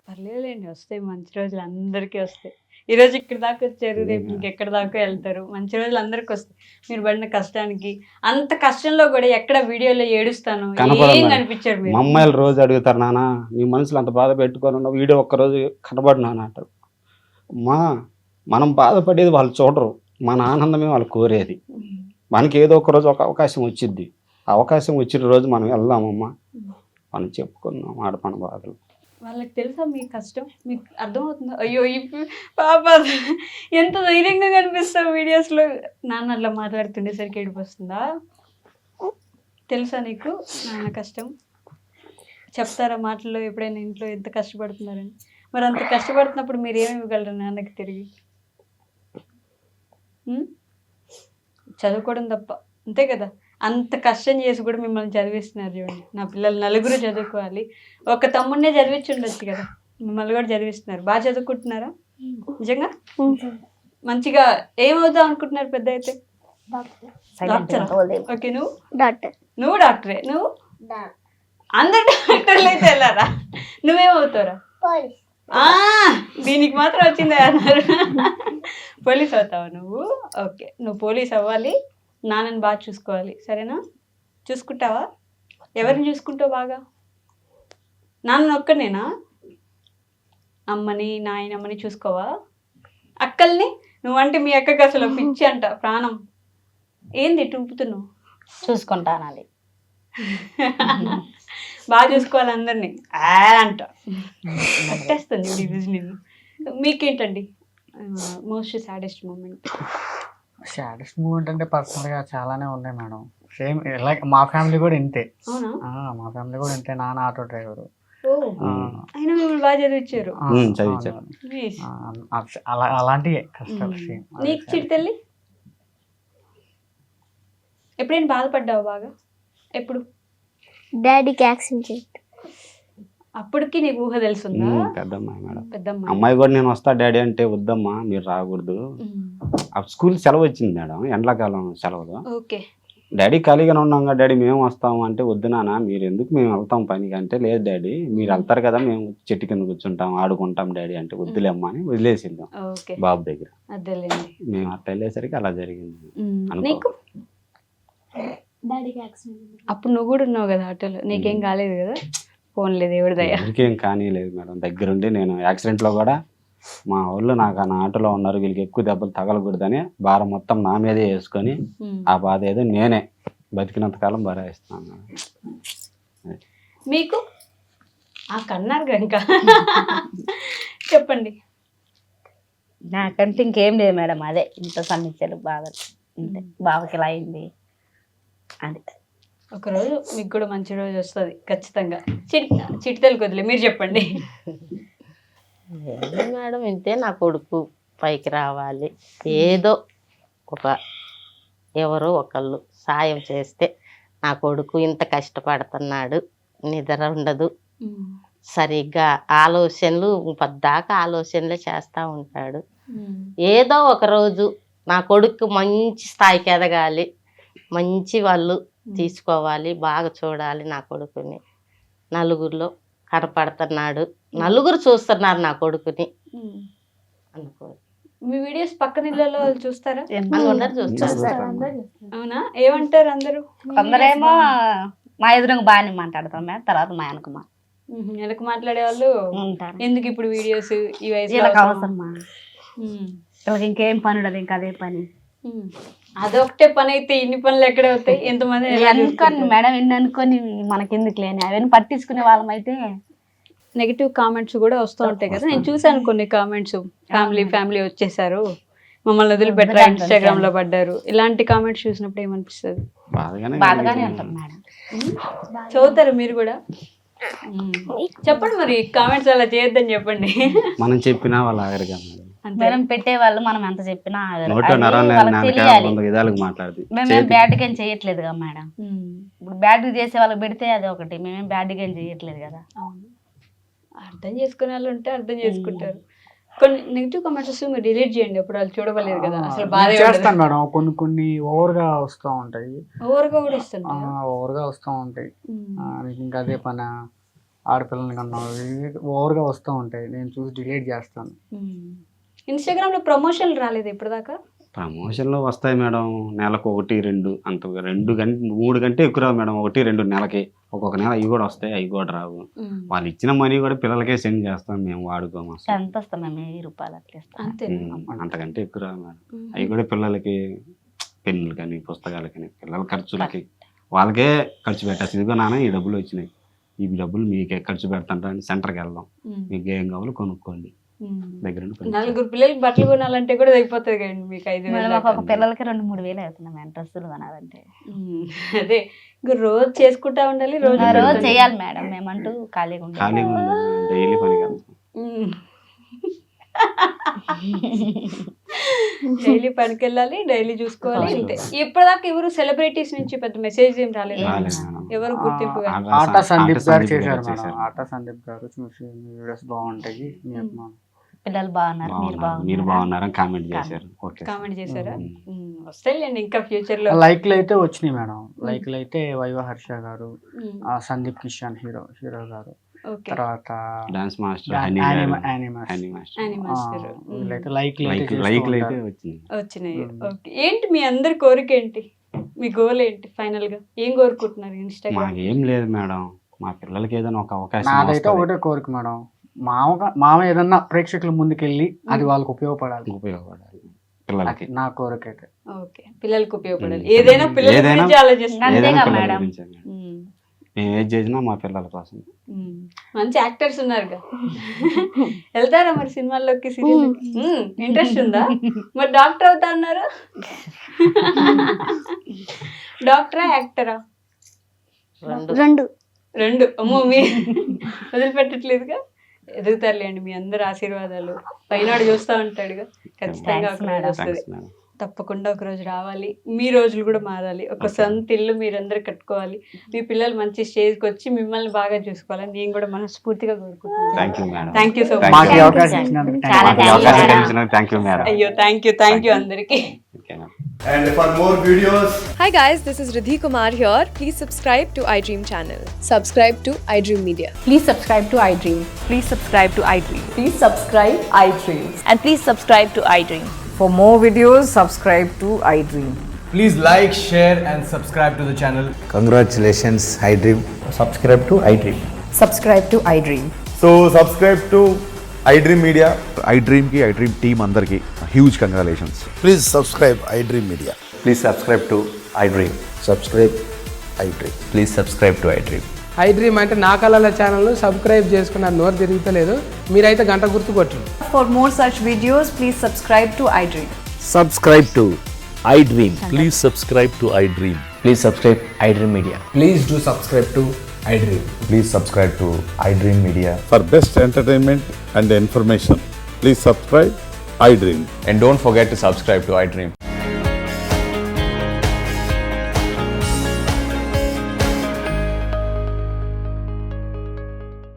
పర్లేదులేండి, వస్తాయి మంచి రోజులు, అందరికీ వస్తాయి. ఈ రోజు ఇక్కడ దాకా వచ్చారు, రేపు ఇంకెక్కడ దాకా వెళ్తారు. మంచి రోజులు అందరికి వస్తాయి. మీరు పడిన కష్టానికి, అంత కష్టంలో కూడా ఎక్కడ వీడియోలో ఏడుస్తాను ఏం కనిపించారు మా అమ్మాయిలు రోజు అడుగుతారు, నాన్న నీ మనసులో అంత బాధ పెట్టుకొని ఉన్నావు, వీడియో ఒక్కరోజు కనబడు నాన్న అంటారు. అమ్మా మనం బాధపడేది వాళ్ళు చూడరు, మన ఆనందమే వాళ్ళు కోరేది. మనకి ఏదో ఒక రోజు ఒక అవకాశం వచ్చింది, అవకాశం వచ్చిన రోజు మనం వెళ్దామమ్మా, మనం చెప్పుకుందాం ఆడపణ బాధలు. వాళ్ళకి తెలుసా మీ కష్టం, మీకు అర్థమవుతుందా? అయ్యో పాప ఎంత ధైర్యంగా కనిపిస్తావు వీడియోస్లో. నాన్న అట్లా మాట్లాడుతుండేసరికి ఏడుపు వస్తుందా? తెలుసా నీకు నాన్న కష్టం? చెప్తారా మాటల్లో ఎప్పుడైనా ఇంట్లో ఎంత కష్టపడుతున్నారని? మరి అంత కష్టపడుతున్నప్పుడు మీరు ఏమి ఇవ్వగలరు నాన్నకి తిరిగి? చదువుకోవడం తప్ప, అంతే కదా. అంత కష్టం చేసి కూడా మిమ్మల్ని చదివిస్తున్నారు చూడండి. నా పిల్లలు నలుగురు చదువుకోవాలి, ఒక తమ్ముడినే చదివించి ఉండొచ్చు కదా, మిమ్మల్ని కూడా చదివిస్తున్నారు. బాగా చదువుకుంటున్నారా నిజంగా? మంచిగా ఏమవుదాం అనుకుంటున్నారు పెద్ద అయితే? డాక్టర్. ఓకే, నువ్వు డాక్టరే. నువ్వు అందరు డాక్టర్లు అయితే వెళ్ళారా? నువ్వేమవుతారా? దీనికి మాత్రం వచ్చిందే అన్నారు. పోలీస్ అవుతావా నువ్వు? ఓకే, నువ్వు పోలీస్ అవ్వాలి, నాన్నని బాగా చూసుకోవాలి, సరేనా? చూసుకుంటావా? ఎవరిని చూసుకుంటావు బాగా? నాన్న ఒక్కనేనా? అమ్మని నాయనమ్మని చూసుకోవా? అక్కల్ని? నువ్వంటే మీ అక్కకి అసలు పిచ్చి అంట, ప్రాణం. ఏంది టూపుతున్నావు? చూసుకుంటాను, బాగా చూసుకోవాలి అందరినీ అంట, కట్టేస్తుంది ఈరోజు నేను. మీకేంటండి most saddest moment? Saddest moment అంటే పర్సనల్గా చాలానే ఉన్నాయి మేడం. సేమ్ లైక్ మా ఫ్యామిలీ కూడా ఇంతే. అవునా? మా ఫ్యామిలీ కూడా ఇంతే. నాన్న ఆటో డ్రైవరు, అయినా మిమ్మల్ని బాగా చదివించారు. అలాంటివి కష్టాలు. నీకు చిడితల్లి ఎప్పుడైనా బాధపడ్డావు బాగా? ఎప్పుడు? డాడీకి యాక్సిడెంట్. అప్పటికి నీకు ఊహ తెలుసుందా? పెద్దమ్మాయి మేడం. పెద్దమ్మాయి. అమ్మాయి కూడా నేను వస్తా డాడీ అంటే, వద్దమ్మా మీరు రాకూడదు, స్కూల్ సెలవు వచ్చింది మేడం, ఎండాకాలం సెలవులు. ఓకే, డాడీ ఖాళీగానే ఉన్నాం కదా డాడీ, మేము వస్తాము అంటే, వద్దు నాన్న మీరు ఎందుకు, మేము వెళ్తాం పనికి అంటే, లేదు డాడీ మీరు వెళ్తారు కదా, మేము చెట్టు కింద కూర్చుంటాం ఆడుకుంటాం డాడీ అంటే, వద్దులేమ్మా అని వదిలేసి వెళ్దాం బాబు దగ్గర. మేము అట్లా వెళ్ళేసరికి అలా జరిగింది. నీకు అప్పుడు నువ్వు కూడా ఉన్నావు కదా ఆటోలో, నీకేం కాలేదు కదా? ఫోన్ లేదు, దేవుడి దయ. ఎవరికేం కానీ లేదు మేడం, దగ్గరుండి. నేను యాక్సిడెంట్లో కూడా మా వాళ్ళు నాకు నా ఆటోలో ఉన్నారు, వీళ్ళకి ఎక్కువ దెబ్బలు తగలకూడదని భారం మొత్తం నా మీదే వేసుకొని, ఆ బాధ ఏదో నేనే బతికినంత కాలం భరాయిస్తున్నాను. మీకు ఆ కన్నారు కనుక చెప్పండి. నాకంటే ఇంకేం లేదు మేడం, అదే ఇంత సమస్యలు బాధలు, అంతే. బావకి ఇలా అయింది అది. ఒకరోజు మీకు కూడా మంచి రోజు వస్తుంది ఖచ్చితంగా. చిటితలు కొద్దిలే, మీరు చెప్పండి. మేడం ఇంతే, నా కొడుకు పైకి రావాలి, ఏదో ఒక ఎవరో ఒకళ్ళు సాయం చేస్తే. నా కొడుకు ఇంత కష్టపడుతున్నాడు, నిద్ర ఉండదు, సరిగ్గా ఆలోచనలు పద్దాకా ఆలోచనలే చేస్తూ ఉంటాడు. ఏదో ఒక రోజు నా కొడుకు మంచి స్థాయికి ఎదగాలి, మంచి వాళ్ళు తీసుకోవాలి, బాగా చూడాలి నా కొడుకుని, నలుగురిలో కనపడుతున్నాడు, నలుగురు చూస్తున్నారు నా కొడుకుని అనుకో. మీ వీడియోస్ పక్కన ఇళ్ళలో చూస్తారా? అందరు చూస్తారు. అవునా? ఏమంటారు అందరూ? అందరేమో మా ఎదురుగా బాగానే మాట్లాడతాం మేడం, తర్వాత మా వెనక మాట్లాడే వాళ్ళు ఉంటారు. ఎందుకు ఇప్పుడు వీడియోస్ ఈ వయసు అవసరమా, వీళ్ళకి ఇంకేం పని ఉండదు, ఇంకా అదే పని. అదొకటే పని అయితే ఇన్ని పనులు ఎక్కడ అవుతాయి? ఎంతమంది అనుకోని మేడం, ఎన్ని అనుకొని మనకెందుకు లేని, అవన్నీ పట్టించుకునే వాళ్ళం అయితే. నెగిటివ్ కామెంట్స్ కూడా వస్తూ ఉంటాయి కదా, నేను చూసాను కొన్ని కామెంట్స్. ఫ్యామిలీ వచ్చేసారు, మమ్మల్ని వదిలిపెట్టరా, ఇన్స్టాగ్రామ్ లో పడ్డారు, ఇలాంటి కామెంట్స్ చూసినప్పుడు ఏమనిపిస్తుంది? బాధగానే ఉంటాం మేడం. చదువుతారు మీరు కూడా? చెప్పండి మరి, కామెంట్స్ అలా చేయొద్దని చెప్పండి. మనం చెప్పినా వాళ్ళు ఆగరుగా. అంతే మేడం పెట్టేవాళ్ళు మనం ఎంత చెప్పినా ఆగరు. నోట్లో అది నరం లేని వాళ్ళకి నాన్నకే తెలియాలి. 100 విధాలుగా మాట్లాడుతుంది. మేమేం బ్యాడ్ గేమ్ చేయట్లేదుగా మేడం. ఉమ్. ఇప్పుడు బ్యాడ్ చేసే వాళ్ళకి పెడితే అది ఒకటి, మేమేం బ్యాడ్ గేమ్ చేయట్లేదు కదా. అవును, అర్థం చేసుకునే వాళ్ళు ఉంటే అర్థం చేసుకుంటారు. కొన్ని నెగిటివ్ కామెంట్స్ వస్తే మీరు డిలీట్ చేయండి, అప్పుడు వాళ్ళు చూడవలేదు కదా, అసలు బాధ చేస్తాను మేడం. కొన్ని ఓవర్గా వస్తూ ఉంటాయి, ఓవర్గా కూడా వస్తుంది. ఓవర్గా వస్తూ ఉంటాయి. నీకు ఇంకా అదే పని, ఆడపిల్లలు కన్నా ఓవర్గా వస్తూ ఉంటాయి, నేను చూసి డిలీట్ చేస్తాను. ఇన్స్టాగ్రామ్ లో ప్రమోషన్లు రాలేదు ఇప్పటిదాకా? ప్రమోషన్లు వస్తాయి మేడం, నెలకు 1, 2 అంత 2 గంట 3 గంటే ఎక్కువ రావు మేడం. 1, 2 నెలకి, ఒక్కొక్క నెల అవి కూడా వస్తాయి, అవి కూడా రావు. వాళ్ళు ఇచ్చిన మనీ కూడా పిల్లలకే సెండ్ చేస్తాం, మేము వాడుకోము అసలు. ఎంత వస్తాం మేము? 1000 రూపాయలు అట్లా ఇస్తాం. అంతే. అంతకంటే ఎక్కువ రావు మేడం. అవి కూడా పిల్లలకి పెన్నులు కానీ పుస్తకాలు కానీ పిల్లల ఖర్చులకి వాళ్ళకే ఖర్చు పెట్టాల్సి. ఇదిగో నాన్న ఈ డబ్బులు వచ్చినాయి, ఈ డబ్బులు మీకే ఖర్చు పెడతాంట అని సెంటర్కి వెళ్దాం, మీకు ఏం కావాలో కొనుక్కోండి, దగ్గర 4 పిల్లలకి బట్టలు కొనాలంటే కూడా అయిపోతుంది కదండి మీకు 5,000. ఒక్కొక్క పిల్లలకి 2-3 వేలు అవుతున్నాం మేము డ్రెస్సులు కొనాలంటే. అదే ఇంకా రోజు చేసుకుంటా ఉండాలి, రోజు రోజు చేయాలి మేడం, మేమంటూ ఖాళీగా ఉండాలి. ఖాళీగా డైలీ పనికి వెళ్తాం. డైలీ పనికి వెళ్ళాలి, డైలీ చూసుకోవాలి, అంతే. ఇప్పటిదాకా ఎవరు సెలబ్రిటీస్ నుంచి పెద్ద మెసేజ్ ఏం రాలేదు, ఎవరు గుర్తింపు కానీ? ఆటా సందీప్ గారు చేశారు మేడం. ఆటా సందీప్ గారు చూసి వీడియోస్ బాగుంటాయి, పిల్లలు బాగున్నారు, మీరు మీరు బాగున్నారు. బాగున్నారని కామెంట్ చేశారు. ఓకే కామెంట్ చేశారా? వస్తాయిలేండి ఇంకా ఫ్యూచర్ లో. లైక్లు అయితే వచ్చినాయి మేడం. లైక్లు అయితే వైవ హర్ష గారు, సందీప్ కిషన్ హీరో గారు, ఓకే. తర్వాత డాన్స్ మాస్టర్ వీళ్ళైతే లైక్లు లైక్లు అయితే వచ్చింది. వచ్చినాయి. ఓకే. ఏంటి మీ అందరి కోరిక ఏంటి? మీ గోల్ ఏంటి ఫైనల్ గా? ఏం కోరుకుంటున్నారు ఇన్స్టాగ్రామ్? మాకేం లేదు మేడం, మా పిల్లలకి ఏదైనా ఒక అవకాశం నాదైతే వస్తది. ఒకటే కోరిక మేడం, మామ ఏదన్నా ప్రేక్షకుల ముందుకెళ్ళి అది వాళ్ళకి ఉపయోగపడాలి పిల్లలకి. నా కోరిక అయితే. ఓకే, పిల్లలకు ఉపయోగపడాలి. ఏదైనా పిల్లల గురించి ఆలోచిస్తున్నారు. ఏదైనా అంతేగా పిల్లల మేడం. గురించే మేడం. మేము ఏది చేసినా మా పిల్లల కోసం. మంచి యాక్టర్స్ ఉన్నారుగా, వెళ్తారా మరి సినిమాల్లోకి, సీరియల్? ఇంట్రెస్ట్ ఉందా? మరి డాక్టర్ అవుతా అన్నారు, డాక్టరా యాక్టరా? రెండు. అమ్మో, మీ వదిలిపెట్టట్లేదుగా. ఎదుగుతారులేండి, మీ అందరు ఆశీర్వాదాలు పైనాడు చూస్తూ ఉంటాడుగా, ఖచ్చితంగా ఒక రోజు వస్తుంది. Thanks madam. తప్పకుండా ఒక రోజు రావాలి, మీ రోజులు కూడా మారాలి, ఒక సొంత ఇల్లు మీరందరూ కట్టుకోవాలి, మీ పిల్లలు మంచి స్టేజ్కి వచ్చి మిమ్మల్ని బాగా చూసుకోవాలి, నేను కూడా మనస్ఫూర్తిగా కోరుకుంటున్నాను. Thank you madam. Thank you so Thank much. మాకు ఈ అవకాశం ఇచ్చినందుకు చాలా మాకు ఈ thank you అవకాశం మేడం. కల్పించినందుకు థ్యాంక్ యూ మేడం. అయ్యో, థ్యాంక్ యూ అందరికి. Okay madam. And for more videos, Hi guys, this is Riddhi Kumar here. Please subscribe to iDream channel. Subscribe to iDream Media. Please subscribe to iDream. Please subscribe to iDream. Please subscribe iDream. And please subscribe to iDream. For more videos, subscribe to iDream. please like, share and subscribe to the channel. Congratulations, iDream. Subscribe to iDream. Subscribe to iDream. So subscribe to iDream Media. iDream ki iDream team andarki huge congratulations. Please subscribe iDream Media. Please subscribe to iDream. Subscribe iDream. Please subscribe to iDream. iDream అంటే నా కళల channel subscribe చేసుకున్న నోరు తిరుగుతలేదు, మీరైతే గంట గుర్తు కొట్టండి. For more such videos, please subscribe to iDream. Subscribe to iDream. Please subscribe to iDream. Please subscribe iDream Media. Please do subscribe to iDream. Please subscribe to iDream Media. For best entertainment and information, please subscribe iDream. And don't forget to subscribe to iDream.